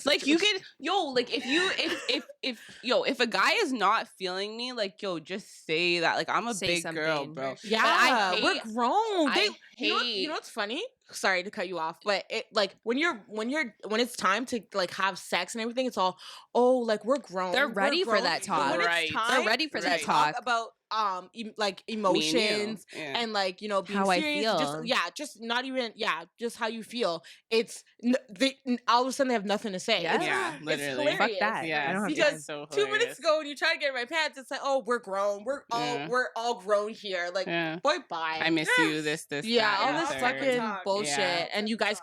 Like you can. could, like if a guy is not feeling me, like just say that. Like I'm a Say big girl, something. bro. Yeah, I we're hate- grown. I You know hate- what's funny? Sorry to cut you off, but it like when it's time to like have sex and everything, it's all like we're grown. They're we're ready for grown." that But when talk. Right. it's time They're ready for to that talk talk. about like Me and you. emotions Yeah. and like being How I serious, feel. just not even just how you feel. It's all of a sudden they have nothing to say. Yeah. Yeah, It's literally. hilarious. Fuck that. Yeah, I don't have Because it's so 2 minutes hilarious. ago when you try to get in my pants, it's like, oh, we're grown. We're all grown here. Like, Yeah. boy, bye. I miss you. This. Yeah, that, all and this third. fucking Talk. bullshit, Yeah. and you guys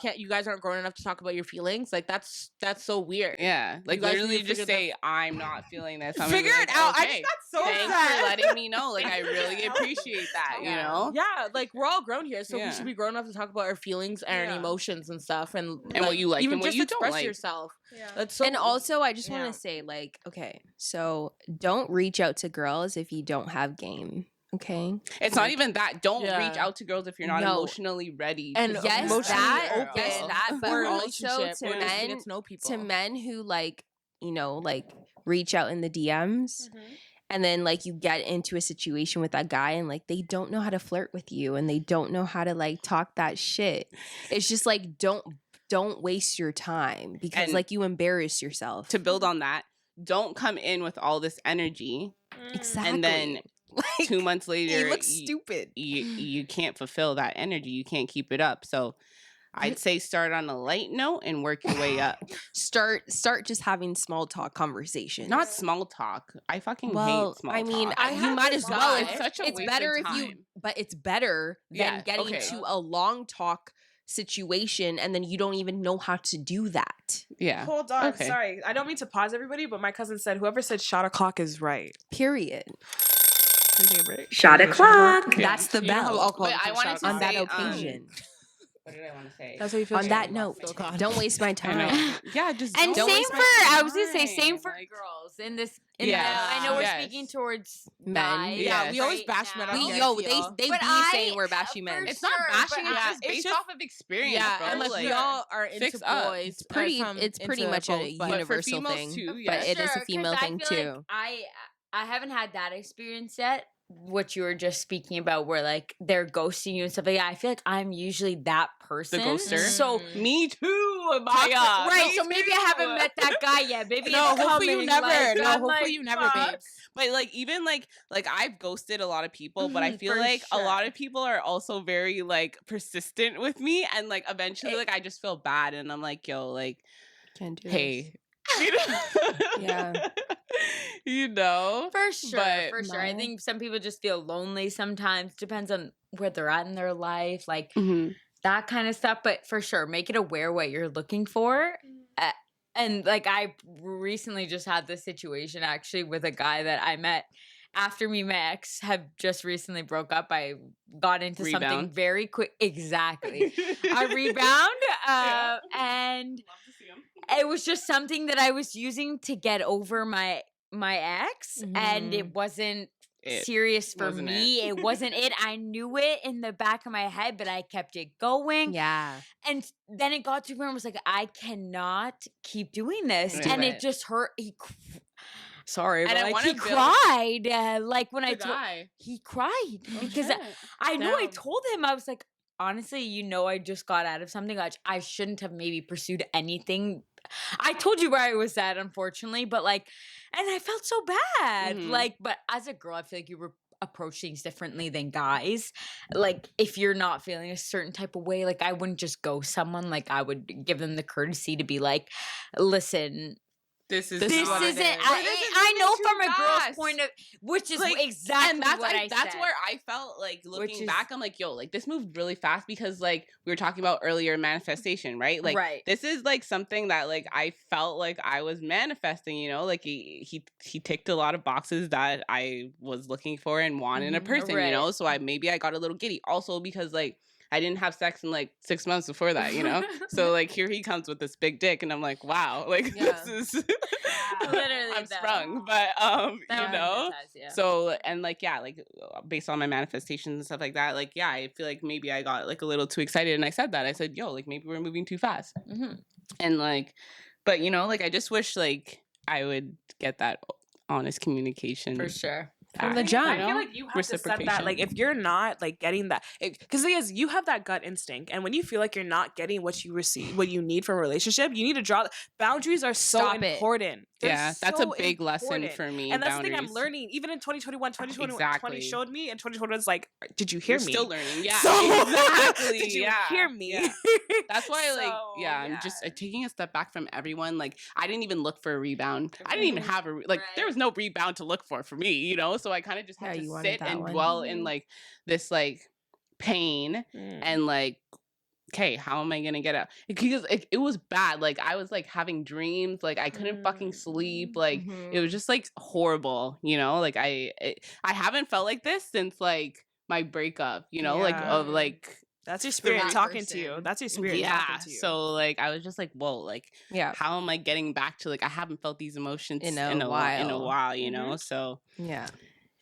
aren't grown enough to talk about your feelings. Like that's so weird. Yeah, like guys need to literally just figure say I'm not feeling this. I'm gonna be Figure like, it out. I Okay, just got so thanks upset. for letting me know. Like I really appreciate that. You know. Yeah, like we're all grown here, so we Yeah. should be grown enough to talk about our feelings and our emotions and stuff, and what you like even and what just you don't express like. yourself. Yeah. That's so. And also, I just want Yeah. to say, like, okay, so don't reach out to girls if you don't have game. Okay. It's not even that. Don't reach Yeah. out to girls if you're not No. emotionally ready. And to yes, emotionally that, open yes, that, but for a also relationship to or just men, get to know people. to men who like, like reach out in the DMs. And then like you get into a situation with that guy and like they don't know how to flirt with you and they don't know how to like talk that shit. It's just like don't waste your time because And like you embarrass yourself. to build on that, don't come in with all this energy Exactly. and then like, 2 months later you look stupid. you can't fulfill that energy. You can't keep it up. So I'd say start on a light note and work your way up. Start just having small talk conversations. Not small talk. I fucking well, hate small I mean, talk. you might as well. It's such a it's waste better of if you, time. but it's better than Yeah, getting okay. to a long talk situation and then you don't even know how to do that. Yeah. Hold on, Okay. sorry. I don't mean to pause everybody, but my cousin said whoever said shot o'clock is right. Period. Can we take a break? Shot o'clock. Yeah. That's the You know how bell. alcohol But I can wanted shout to On out. that say, occasion. What did I want to say? That's how you feel. On that note, Oh, God. don't waste my I time. know. Yeah, just And don't same waste for my I was gonna say same time. for Like, girls in this. Yes, I know we're yes. speaking towards Men. guys. Yeah, we always right bash men now. on We, here. yo, feel. they But be I- saying we're bashing men. for It's not Sure, bashing. but It's yeah, just it's based just- off of experience, Yeah, bro. and like we all are fix into up. boys. It's pretty. some It's pretty into much both, a but for universal females thing, too, but yes. it is a Sure, 'cause female I thing feel too. like I haven't had that experience yet. What you were just speaking about, where like they're ghosting you and stuff like that. I feel like I'm usually that person. ghoster? So Me too, Toxic- Maya. right. Me So maybe I haven't too. met that guy yet. Maybe No, it's hopefully you coming, never. like, No, I'm hopefully like, you never, fuck. babes. But like even like I've ghosted a lot of people, but I feel for like a lot sure. of people are also very like persistent with me, and like eventually like I just feel bad, and I'm like, yo, like, Can't do hey, you know? Yeah. you know, For sure, But- for sure. I No. think some people just feel lonely sometimes. Depends on where they're at in their life, like Mhm. that kind of stuff. But for sure, make it aware what you're looking for. And like I recently just had this situation actually with a guy that I met after me and my ex have just recently broke up. I got into something Rebound. very quick. Exactly. A rebound. Yeah. And Love to see 'em. it was just something that I was using to get over my ex, and it wasn't It serious for wasn't me. It wasn't it. I knew it in the back of my head, but I kept it going. Yeah. And then it got to where I was like, I cannot keep doing this, Do and it. it just hurt. Sorry, And but I like wanna he build- cried. Like when I The told guy. he cried Oh, because shit. I know I Damn. told him, I was like, honestly, I just got out of something. I shouldn't have maybe pursued anything. I told you where I was at, unfortunately, but like, and I felt so bad. Mhm. Like, but as a girl, I feel like approach things differently than guys. Like, if you're not feeling a certain type of way, like, I wouldn't just ghost someone. Like, I would give them the courtesy to be like, listen, this isn't. I know from a girl's point of, which is like, exactly and that's what I that's said. where I felt like looking back, I'm like, yo, like this moved really fast because like we were talking about earlier manifestation, right? Like this is like something that like I felt like I was manifesting, you know, like he ticked a lot of boxes that I was looking for and wanted in a person, you know. So I got a little giddy, also because like I didn't have sex in like 6 months before that, you know? So like here he comes with this big dick and I'm like, wow, like this is literally I'm sprung. But you know? So and like like based on my manifestations and stuff like that, like I feel like maybe I got like a little too excited and I said that. I said, yo, like maybe we're moving too fast. And like, but you know, like I just wish like I would get that honest communication. For sure. From the jump. I feel like you have to set that, like, if you're not like getting that, because the thing is, you have that gut instinct, and when you feel like you're not getting what you need from a relationship, you need to draw. Boundaries are so important. That's a big lesson for me. And that's the thing I'm learning. Even in 2021, 2020 showed me, and 2020 was like, did you hear me? Still learning. Yeah, so, exactly. Did you hear me? Yeah. That's why, I'm just taking a step back from everyone. Like, I didn't even look for a rebound. I didn't even have there was no rebound to look for me, you know. So I kind of just had to sit and dwell in like this like pain and like, okay, how am I gonna get out? Because it was bad. Like I was like having dreams, like I couldn't fucking sleep. Like it was just like horrible, you know. Like I haven't felt like this since like my breakup, you know, like of like. That's your spirit talking to you. That's your spirit talking to you. So like I was just like, whoa, like how am I getting back to like I haven't felt these emotions in a while, you know? So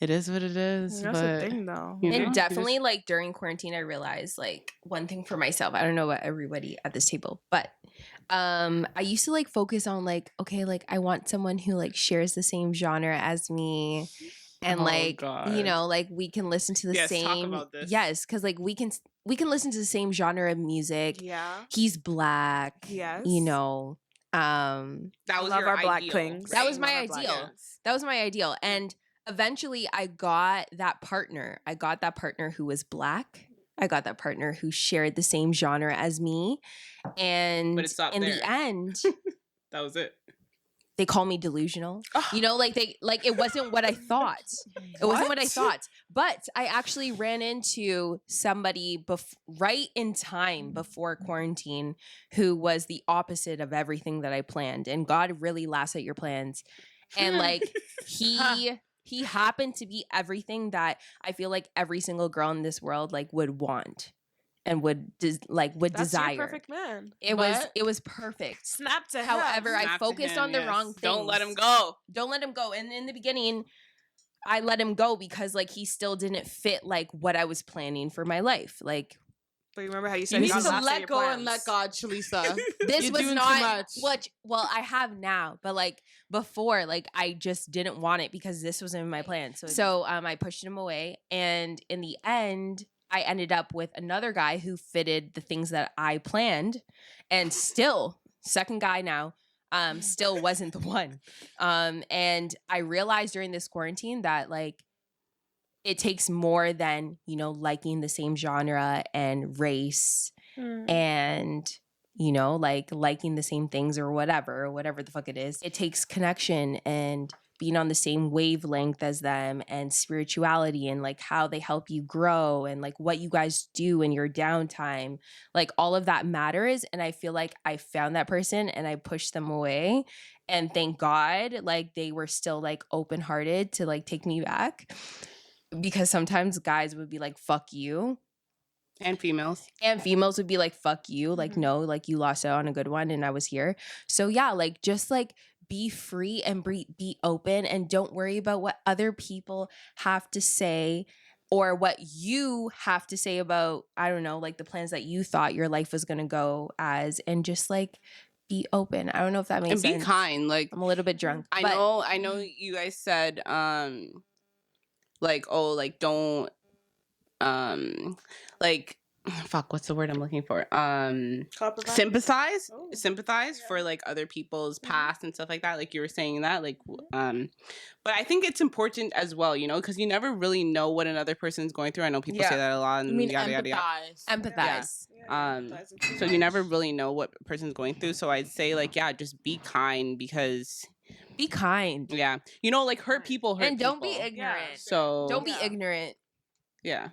it is what it is. That's the thing though. And definitely like during quarantine I realized like one thing for myself. I don't know about everybody at this table, but I used to like focus on like, okay, like I want someone who like shares the same genre as me. And you know, like we can listen to the same. Talk about this. Yes, because like we can listen to the same genre of music. Yeah. He's black. Yes. You know. That was our your black ideal, queens. That was my ideal. That was my ideal. And eventually I got that partner. I got that partner who was black. I got that partner who shared the same genre as me. And but it stopped in there. the end, that was it. They call me delusional. You know, like it wasn't what I thought. It wasn't what I thought. But I actually ran into somebody right in time before quarantine who was the opposite of everything that I planned. And God really laughs at your plans. And like he happened to be everything that I feel like every single girl in this world like would want. And would That's desire. Your perfect man. It was perfect. Snap to him. However, I focused on the wrong things. Don't let him go. Don't let him go. And in the beginning, I let him go because like he still didn't fit like what I was planning for my life. Like, but you remember how you said you need to let go and let God, Shalisa. This was not what. Well, I have now, but like before, like I just didn't want it because this was in my plan. So I pushed him away, and in the end, I ended up with another guy who fitted the things that I planned, and still, second guy now, still wasn't the one. And I realized during this quarantine that like it takes more than, you know, liking the same genre and race and, you know, like liking the same things or whatever the fuck it is. It takes connection and being on the same wavelength as them and spirituality and like how they help you grow and like what you guys do in your downtime. Like all of that matters. And I feel like I found that person and I pushed them away. And thank God, like they were still like open-hearted to like take me back. Because sometimes guys would be like, fuck you. And females. And females would be like, fuck you. Like, no, like you lost out on a good one and I was here. So yeah, like just like be free and be open and don't worry about what other people have to say or what you have to say about, I don't know, like the plans that you thought your life was going to go as, and just like be open. I don't know if that makes sense. And be kind. Like I'm a little bit drunk. I know you guys said like, oh, like don't like fuck, what's the word I'm looking for? Sympathize for like other people's past and stuff like that. Like you were saying that, like, but I think it's important as well, you know, because you never really know what another person's going through. I know people say that a lot. And I mean, yada, yada, yada. Empathize. So you never really know what a person's going through. So I'd say like, yeah, just be kind because. Be kind. Yeah. You know, like hurt people hurt and don't people. be ignorant. So don't be ignorant. Yeah.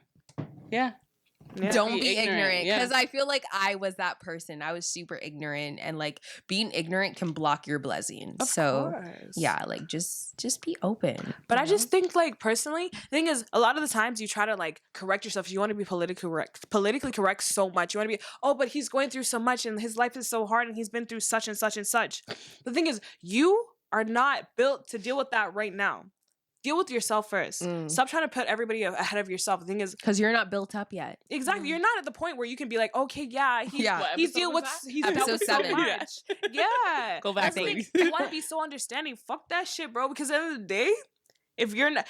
Don't be ignorant because I feel like I was that person. I was super ignorant, and like being ignorant can block your blessings. Of course. Yeah, like just be open. But I just think, like, personally, the thing is, a lot of the times you try to like correct yourself. You want to be politically correct so much. You want to be, but he's going through so much and his life is so hard and he's been through such and such and such. The thing is, you are not built to deal with that right now. Deal with yourself first. Stop trying to put everybody ahead of yourself. The thing is, because you're not built up yet. Exactly. You're not at the point where you can be like, okay, he's dealing with episode 7. So much. Yeah. Go back, please. You want to be so understanding. Fuck that shit, bro. Because at the end of the day, if you're not,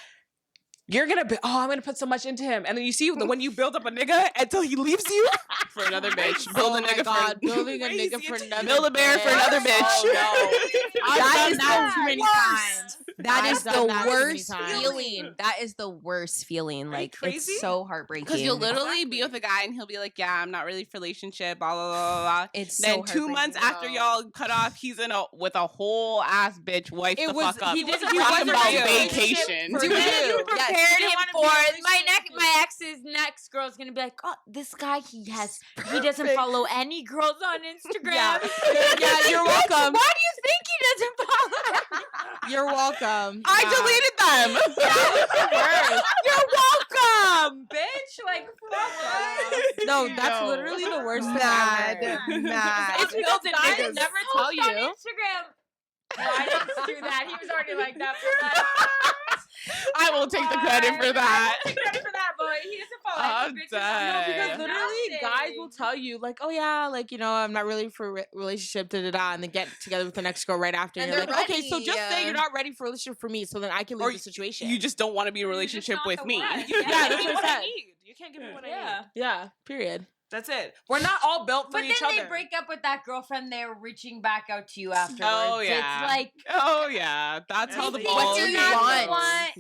you're gonna be, I'm gonna put so much into him, and then you see when you build up a nigga until he leaves you for another bitch. Build a nigga for building a nigga for another. Build a bear for another bitch. Oh, no. I've done that too many times. That is the worst feeling. That is the worst feeling. Like, it's so heartbreaking. Because you'll literally be with a guy and he'll be like, yeah, I'm not ready for relationship, blah, blah, blah, blah. It's then so 2 months after y'all cut off, he's with a whole ass bitch wife the fuck up. He wasn't about vacation. Do you prepared him for my ex's next girl's gonna be like, oh, this guy he doesn't follow any girls on Instagram. Yeah, you're welcome. Why do you think he doesn't follow? You're welcome. I deleted them. You're welcome, bitch. Like, no, that's literally the worst thing ever. It's because guys never tell you. On Instagram. No, I didn't do that. He was already like that for that. I will take the credit for that. I will take credit for that, but he doesn't follow any bitches. No, because literally guys will tell you, like, oh yeah, like, you know, I'm not really for relationship, and then get together with the next girl right after. And you're like, okay, so just say you're not ready for a relationship for me, so then I can leave the situation. You just don't want to be in a relationship with me. Yeah, that's what I said. You can't give me what I need. Yeah, period. That's it. We're not all built for each other. But then they break up with that girlfriend. They're reaching back out to you afterwards. Oh yeah. It's like, that's how the ball. What do you want?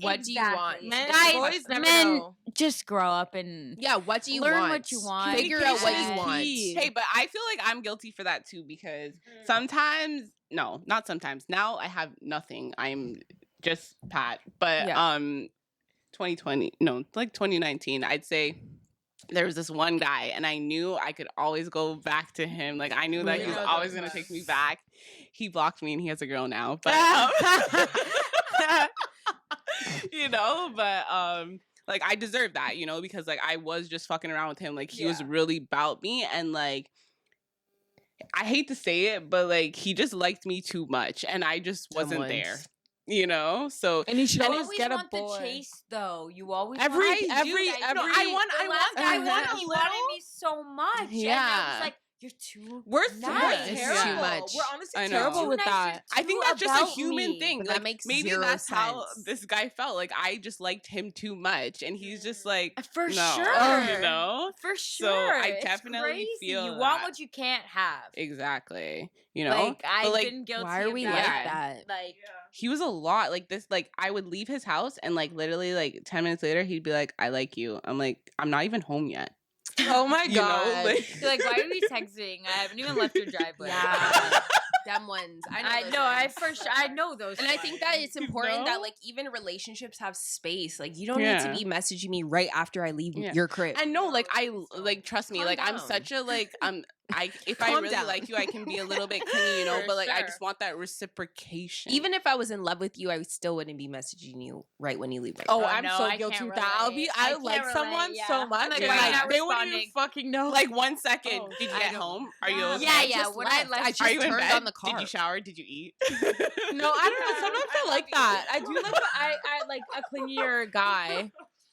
What do you want? Guys, men, just grow up and what do you learn want? what you want. Figure out what you want. Hey, but I feel like I'm guilty for that too because sometimes, no, not sometimes. Now I have nothing. I'm just Pat. But 2019, I'd say. There was this one guy, and I knew I could always go back to him. Like, I knew that he was always going to take me back. He blocked me, and he has a girl now. But, you know, like, I deserve that, you know, because, like, I was just fucking around with him. Like, he was really about me, and, like, I hate to say it, but, like, he just liked me too much, and I just wasn't there. You know, so and you should always get a want boy. The chase, though. You always I want he wanted me so much. Yeah, and I was like, you're too. We're nice. It's too much. We're honestly terrible with that. I think that's just a human thing. Like, that makes maybe that's sense. how this guy felt. Like I just liked him too much, and he's just like for sure, you know, for sure. So I definitely feel you want what you can't have. Exactly. You know, like I've been guilty. Why are we of like that? that? Like he was a lot like this. Like I would leave his house, and like literally like 10 minutes later, he'd be like, "I like you." I'm like, "I'm not even home yet." Oh my god! You're like, why are we texting? I haven't even left your driveway. Yeah. Them ones. I know those. And I think that it's important that like even relationships have space. Like you don't need to be messaging me right after I leave your crib. And no, like I like trust me, Calm like down. I'm such a like if I really like you, I can be a little bit clingy, you know, but like I just want that reciprocation. Even if I was in love with you, I still wouldn't be messaging you right when you leave my crib. Oh, I'm so guilty with that. I like someone so much. Like, they wouldn't even fucking know. Like 1 second, did you get home? Are you okay? Yeah. When I left, I just are you turned in bed? on the car. Did you shower? Did you eat? No, I don't know. Sometimes I like that. I do like I like a clingier guy.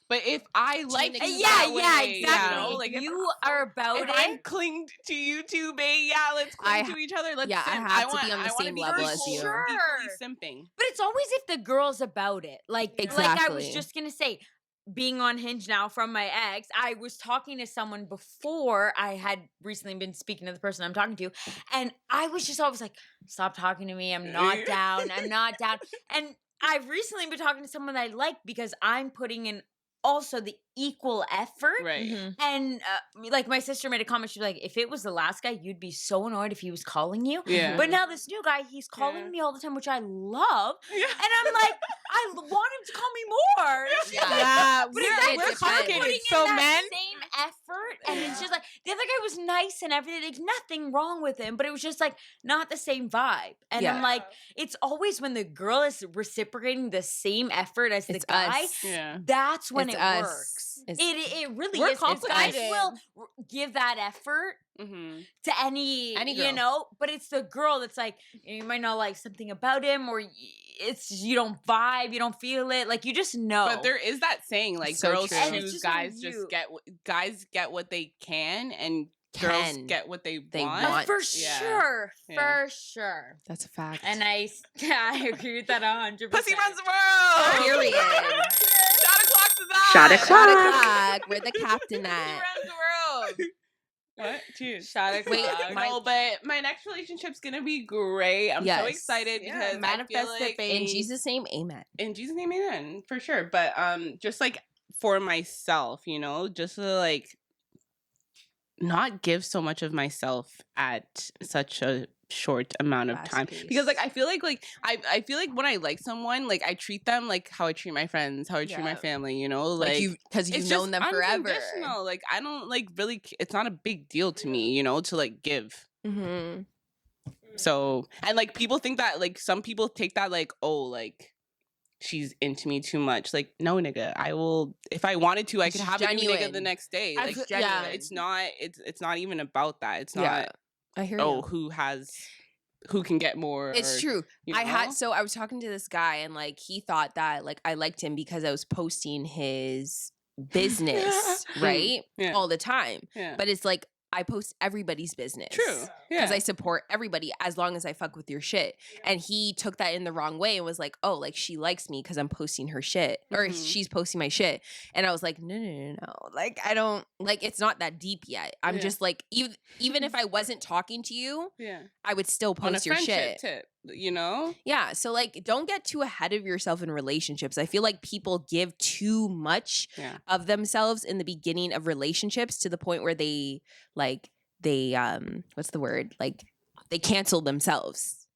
But if I like you exactly. You know? Like you are about if it. I'm clinged to you too, babe. Yeah, let's cling to each other. Let's I simp. have to be on the same level as you. Sure. Equally simping. But it's always if the girl's about it. Like I was just gonna say, being on Hinge now from my ex, I was talking to someone before I had recently been speaking to the person I'm talking to. And I was just always like, stop talking to me. I'm not down. I'm not down. And I've recently been talking to someone that I like because I'm putting in also the equal effort. Right. And like my sister made a comment. She was like, if it was the last guy, you'd be so annoyed if he was calling you. Yeah. But now this new guy, he's calling me all the time, which I love. And I'm like, I want him to call me more. Yeah, But we're complicated. putting So in that men, same effort, and it's just like the other guy was nice and everything. Like nothing wrong with him, but it was just like not the same vibe. And I'm like, it's always when the girl is reciprocating the same effort as the guy. That's when it works. It really is. Guys will give that effort to any girl. You know, but it's the girl that's like, you might not like something about him, or it's you don't vibe, you don't feel it, like you just know. But there is that saying, like so girls true. choose, guys just get what they can, and girls get what they want. For sure. For sure. That's a fact. And I agree with that 100%. Pussy runs the world. Period. Shot o'clock to that. Shot o'clock. Shot o'clock. We're the captain at. Pussy runs the world. What? Cheers. Shot o'clock. Wait, no, but my next relationship's gonna be great. I'm so excited because manifest I feel like in Jesus' name, amen. In Jesus' name, amen, for sure. But just like for myself, you know, just to like not give so much of myself at such a short amount of time, because like I feel like I feel like when I like someone, like I treat them like how I treat my friends, how I treat my family, you know, like you, because you've known them forever. Like I don't like really, it's not a big deal to me, you know, to like give. So, and like people think that, like some people take that like, oh, like she's into me too much. Like, no, nigga, I will, if I wanted to, I could have a new nigga the next day. Like, it's not even about that. It's not. I hear you. Who can get more? It's true. You know? I was talking to this guy, and like he thought that like I liked him because I was posting his business right all the time. But it's like I post everybody's business. True. Because I support everybody as long as I fuck with your shit. And he took that in the wrong way and was like, oh, like she likes me because I'm posting her shit. Or she's posting my shit. And I was like, no. Like I don't, like it's not that deep yet. I'm just like, even if I wasn't talking to you, I would still post your shit. Tip, you know? Yeah. So like don't get too ahead of yourself in relationships. I feel like people give too much of themselves in the beginning of relationships to the point where they what's the word? Like they cancel themselves.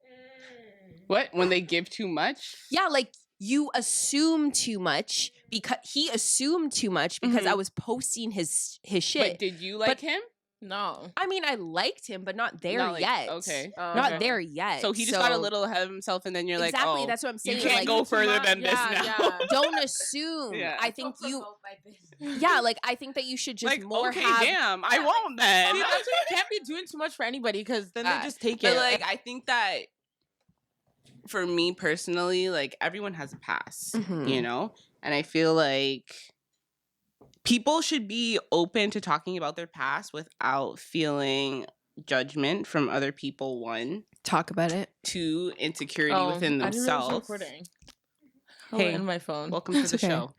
What? When they give too much? Yeah, like you assume too much because he assumed too much because I was posting his shit. But did you like him? No. I mean, I liked him, but not there yet. Okay. Not there yet. So he just got a little ahead of himself, and then you're like, oh, that's what I'm saying. You can't go further than this now. Don't assume. I think like I think that you should just more have. Damn, I won't then. See, that's why you can't be doing too much for anybody, because then they just take it. But like, I think that for me personally, like everyone has a past, you know, and I feel like people should be open to talking about their past without feeling judgment from other people. One, talk about it. Two, insecurity within themselves. Hey, on my phone. Welcome to the show.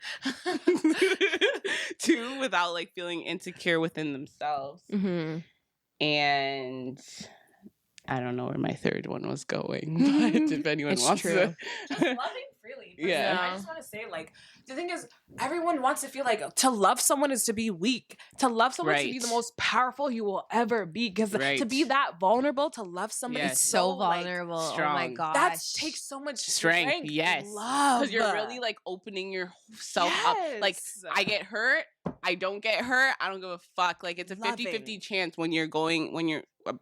Two, without like feeling insecure within themselves. And I don't know where my third one was going, but if anyone wants to. Loving freely. I just want to say, like, the thing is, everyone wants to feel like to love someone is to be weak. To love someone is to be the most powerful you will ever be. Because to be that vulnerable, to love somebody is so vulnerable. Like, oh my gosh. That takes so much strength. Yes. Love. Because you're really like opening yourself up. Like, I get hurt. I don't get hurt. I don't give a fuck. Like, it's a 50-50 chance when you're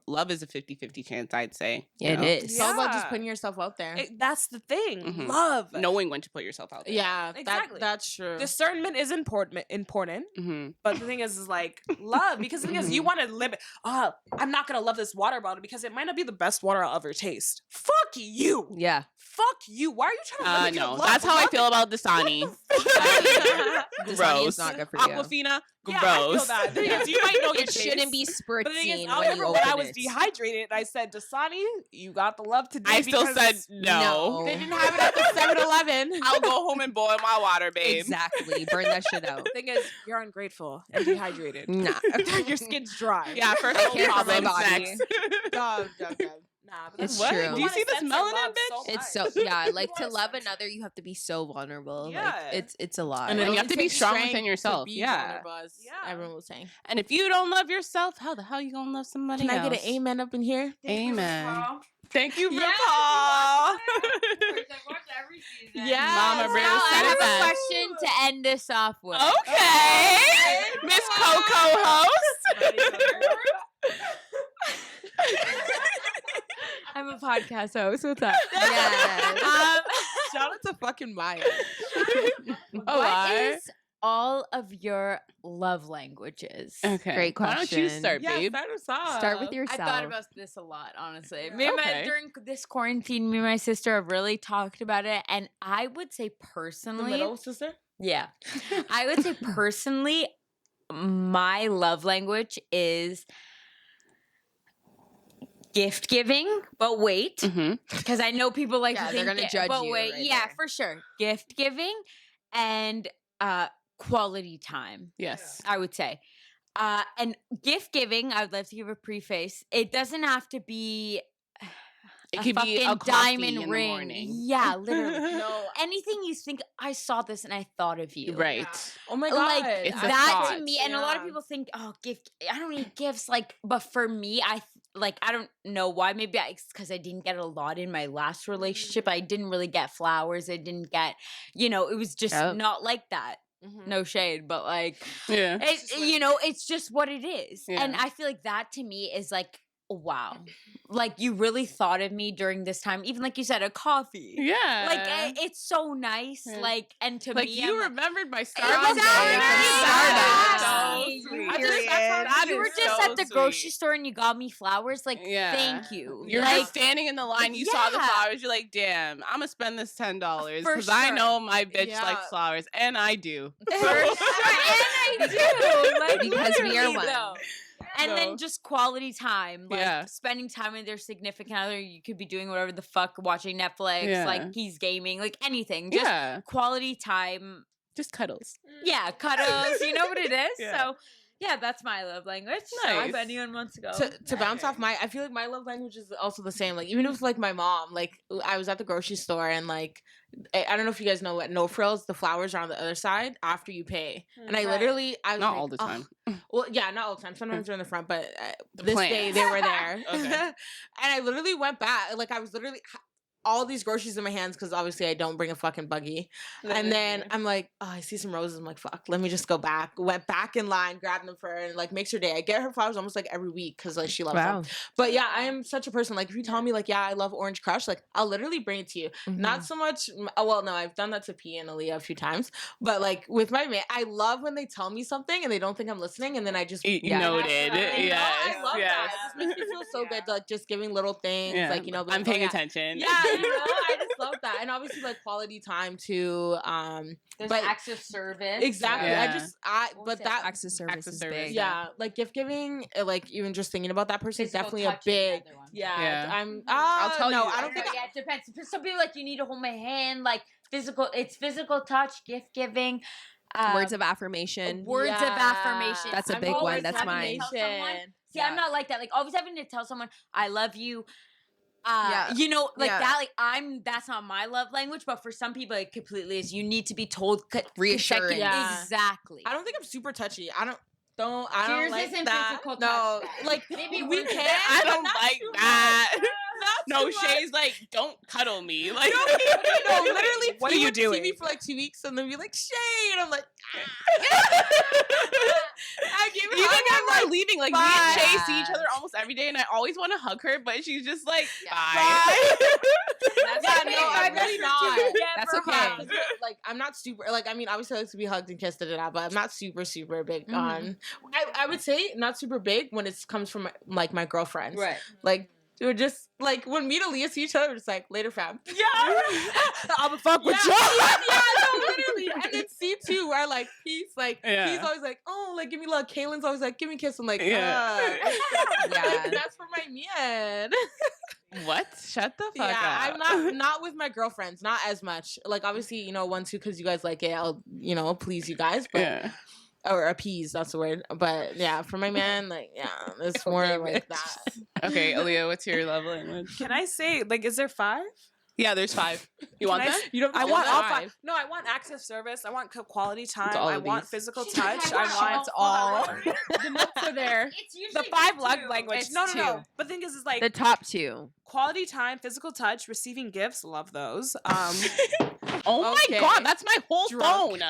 love is a 50-50 chance, I'd say. It is. It's all about just putting yourself out there. That's the thing. Love. Knowing when to put yourself out there. Yeah, exactly. That's true. Discernment is important. But the thing is like love. Because the thing is, you want to limit. I'm not going to love this water bottle because it might not be the best water I'll ever taste. Fuck you. Yeah. Fuck you. Why are you trying to limit your love? That's how I feel about Dasani. Dasani is not good for you. Aquafina, Yeah, I gross. feel that. Because you might know your It shouldn't be But the thing is, spritzing I when you remember open when I was it. dehydrated, and I said, Dasani, you got the love today. I still said because no. They didn't have it at the 7-Eleven. I'll go home and boil my water, babe. Exactly. Burn that shit out. The thing is, you're ungrateful and dehydrated. Nah. Your skin's dry. Yeah, first I world care for my problems body. next. Nah, but It's What? true. Do you see this melanin, bitch? It's so yeah, like to love another, you have to be so vulnerable. Yeah. Like it's a lot. And then you have to be strong within strength yourself. to be Yeah. vulnerable, as Yeah. everyone was saying. And if you don't love yourself, how the hell you gonna love somebody Can else? I get an amen up in here? Amen. Thank you, Yeah. RuPaul. Yeah. Mama Britta Now I said have it a best. question to end this off with. Okay. Miss Coco host. I'm a podcast host. What's up? Yes. Shout out to fucking Maya. What Why? is all of your love languages? Okay. Great Why don't you question. start, Yeah, babe? start us off. Start with I yourself. thought about this a lot, honestly. Yeah. Me and Okay. during this quarantine, me and my sister have really talked about it, and I would say The personally, middle sister? yeah, I would say personally, my love language is gift giving. But wait, Mm-hmm. because I know people like Yeah, to they're think gonna judge but you wait, right yeah, there. for sure, gift giving and quality time. Yes. I would say. And gift giving, I would love to give a preface. It doesn't have to be It a could be a fucking coffee diamond in ring. the morning. Yeah, literally. No. Anything you think, I saw this and I thought of you. Right. Oh my god. Like It's a that to thought. me, and a lot of Yeah. people think, oh, gift. I don't need gifts. Like, but for me, I don't know why. Maybe because I didn't get a lot in my last relationship. I didn't really get flowers. I didn't get, it was just Yep. not like that. No shade, but like, Yeah. it's just what it is. And Yeah. I feel like that to me is like, wow, like you really thought of me during this time. Even like you said, a coffee. Yeah. Like it's so nice. Yeah. Like, and to like me, you I'm like, remembered my Exactly. Starbucks. Exactly. So sweet. I just- That you were is just so at the grocery sweet. store and you got me flowers. Like, Yeah. thank you. You're like, just standing in the line. You saw the Yeah. flowers. You're like, damn, I'm gonna spend this $10 For because I sure. know my bitch Yeah. likes flowers, and I do. for sure, and I do. Like, Because we are literally, one. though. And So- then just quality time, like Yeah. spending time with their significant other. You could be doing whatever the fuck, watching Netflix, Yeah. like he's gaming, like anything. Just Yeah, quality time. just cuddles. Yeah, cuddles. You know what it is. Yeah. So, yeah, that's my love language. So Nice. if anyone wants to go, To bounce off I feel like my love language is also the same. Like even if like my mom, like I was at the grocery store and like I don't know if you guys know what no frills, the flowers are on the other side after you pay. And I Right. literally I was Not like, all the "Oh." time. Well, yeah, not all the time. Sometimes they're in the front, but The this plants. day they were there. Okay. And I literally went back. Like I was literally all these groceries in my hands because obviously I don't bring a fucking buggy. And then I'm like, oh, I see some roses. I'm like, fuck, let me just go back. Went back in line, grabbed them for her, and like makes her day. I get her flowers almost like every week because like she loves them. Wow. But yeah, I am such a person. Like if you tell me like, yeah, I love Orange Crush, like I'll literally bring it to you. Not so much. Well, no, I've done that to P and Aliyah a few times. But like with my man, I love when they tell me something and they don't think I'm listening, and then I just Noted. You know, Yes. I love yes. that. It just makes me feel so good. Like just giving little things, Yeah. like but, I'm like, paying oh, yeah. attention. Yeah, I just love that, and obviously like quality time too. there's but- acts of service. Exactly. Yeah. But that Acts of service Acts of is service, big. yeah, like gift giving, like even just thinking about that person is Physical definitely a touch is the big. other one. Yeah, Yeah. I'm. I'll tell no, you. I don't think. Yeah, it depends. Some people like you need to hold my hand, like physical. It's physical touch, gift giving, Words of affirmation. words of Yeah. affirmation. That's a I'm big one. always That's having to mine. tell someone- See, Yeah. I'm not like that. Like always having to tell someone I love you. Yeah. Like Yeah. that. Like that's not my love language, but for some people it completely is. You need to be told Reassurance. Yeah. Exactly. I don't think I'm super touchy. I don't Yours like isn't that. physical No, touch, then. like Maybe we words. can. I but don't not like too that. much. Not No, too much. Shay's like, don't cuddle me. Like, No, literally. What are he you would see me doing? for like 2 weeks and then be like, Shae, and I'm like, I give Even when we're leaving, like me and Shay Bye. see each other almost every day, and I always want to hug her, but she's just like, Yeah. bye. Yeah, no, I'm really not. That's Never okay. hug. 'Cause, like I'm not super like I mean obviously I like to be hugged and kissed but I'm not super big Mhm. on I would say not super big when it comes from like my girlfriends. Right. Like we're just like when me and Aliyah see each other, it's like later fam. I'm a fuck with you. Yeah, no, literally. And it's see too, where like peace, like he's always like, oh, like give me love. Kaylin's always like, give me a kiss. I'm like, yeah. Like, that's for my man. What? Shut the fuck up. I'm not with my girlfriends, not as much. Like obviously, you know, 1, 2, because you guys like it, I'll, you know, please you guys, but or appease, that's the word. But yeah, for my man, like it's more like that. Okay, Aliyah, what's your love language? Can I say, like, is there 5? Yeah, there's 5. You want that? You don't. I want all 5. No, I want acts of service. I want quality time. I want physical touch. I want all. The notes are there. It's usually the 5 love 2. language. It's No. 2. But the thing is like the top 2. Quality time, physical touch, receiving gifts. Love those. Oh my god, that's my whole phone.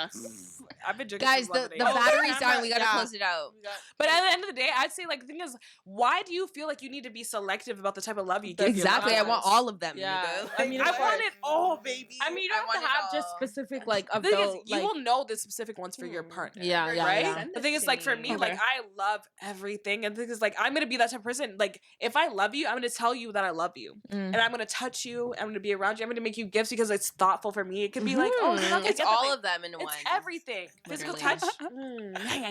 I've been drinking. Guys, the battery's down. We gotta close it out. But at the end of the day, I'd say like the thing is, why do you feel like you need to be selective about the type of love you give? Exactly. I want all of them. Yeah. I mean, I want it all, baby. I mean, you don't have to have just specific like of the thing is, those. you will know the specific ones for your partner. Yeah, right. Yeah. The thing is, like for me, like I love everything, and the thing is, like I'm gonna be that type of person. Like if I love you, I'm gonna tell you that I love you, and I'm gonna touch you. I'm gonna be around you. I'm gonna make you gifts because it's thoughtful for me. It could be like, oh, you're not gonna it's get all of them in one. It's everything. Physical touch. And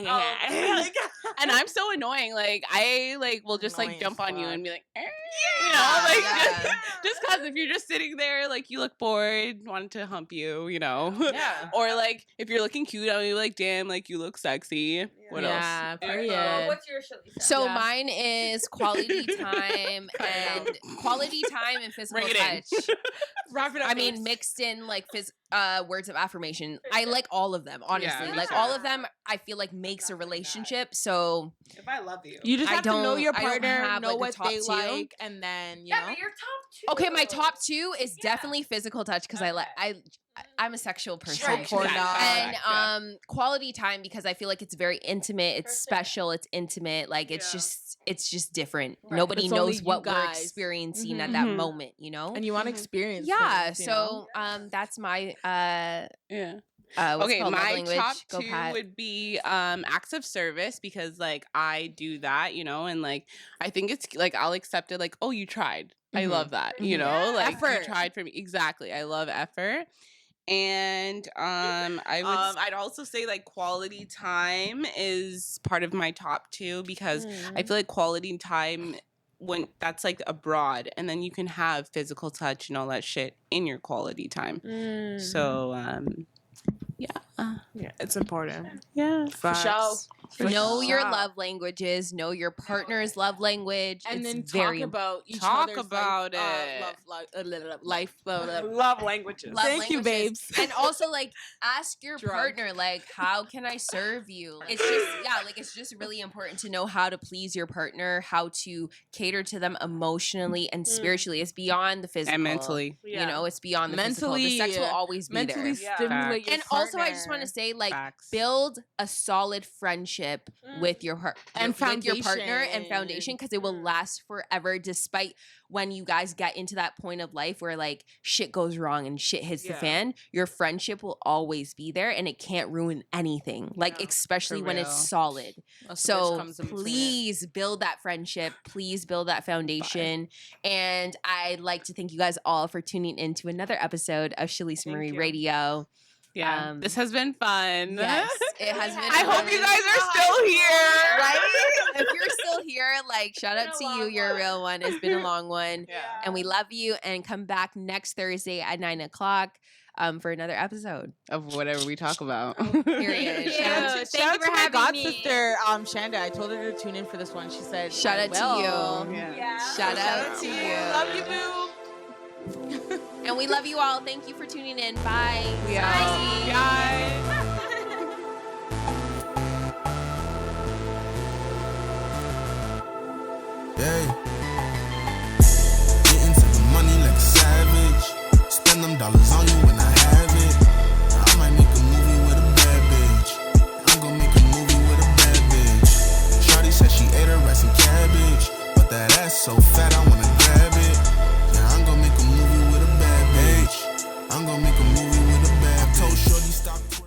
I'm so annoying. Like I will just like jump on you and be like, you know, like just because if you're just sitting there, like you look bored, wanted to hump you, you know, or like if you're looking cute, I'll be like, damn, like you look sexy. What else? Period. What's your Shalisa? So mine is quality time and physical touch. Wrap it up. I mean, mixed in like words of affirmation. I like all of them, honestly. Like all of them, I feel like makes a relationship. So if I love you, you just have to know your partner, have, know like, what they like, and then you know. But your top 2. Okay, my top 2 is definitely physical touch because I'm a sexual person. And quality time because I feel like it's very intimate, it's special, it's intimate, like it's just different. Right. Nobody knows what we're experiencing at that moment, you know? And you want to experience things, you so that's my okay, my top Go 2 Pat. would be acts of service because like I do that, you know, and like I think it's like I'll accept it like, oh, you tried. I love that, you know, like effort. You tried for me. Exactly. I love effort. And I'd also say like quality time is part of my top 2 because I feel like quality time when that's like abroad and then you can have physical touch and all that shit in your quality time. So yeah, it's important. Yeah, for sure. Know your love languages. Know your partner's love language, and it's then talk about each other's love languages. Thank you, babes. And also, like, ask your partner, like, how can I serve you? It's just, it's just really important to know how to please your partner, how to cater to them emotionally and spiritually. It's beyond the physical and mentally. You know, it's beyond the mentally. Physical. The sex will always be mentally there. Stimulate your and partner. also, I just want to say, like, build a solid friendship with your partner and foundation because it will last forever despite when you guys get into that point of life where like shit goes wrong and shit hits the fan. Your friendship will always be there and it can't ruin anything, like especially when it's solid. So please build that friendship, please build that foundation. And I'd like to thank you guys all for tuning in to another episode of Shalisa Marie Radio. Yeah, this has been fun. Yes, it has been I fun. hope you guys are still here. Right? If you're still here, like, shout out to you. You're a real one. It's been a long one. Yeah. And we love you. And come back next Thursday at 9:00 for another episode of whatever we talk about. Period. Thank you for having me. Sister Shanda, I told her to tune in for this one. She said, shout out to you. Yeah. Shout out to you. Love you, boo. And we love you all. Thank you for tuning in. Bye. Bye. Yeah. Getting to the money like a savage. Spend them dollars on you when I have it. I might make a movie with a bad bitch. I'm gonna make a movie with a bad bitch. Shorty said she ate her rice and cabbage, but that ass so fat I want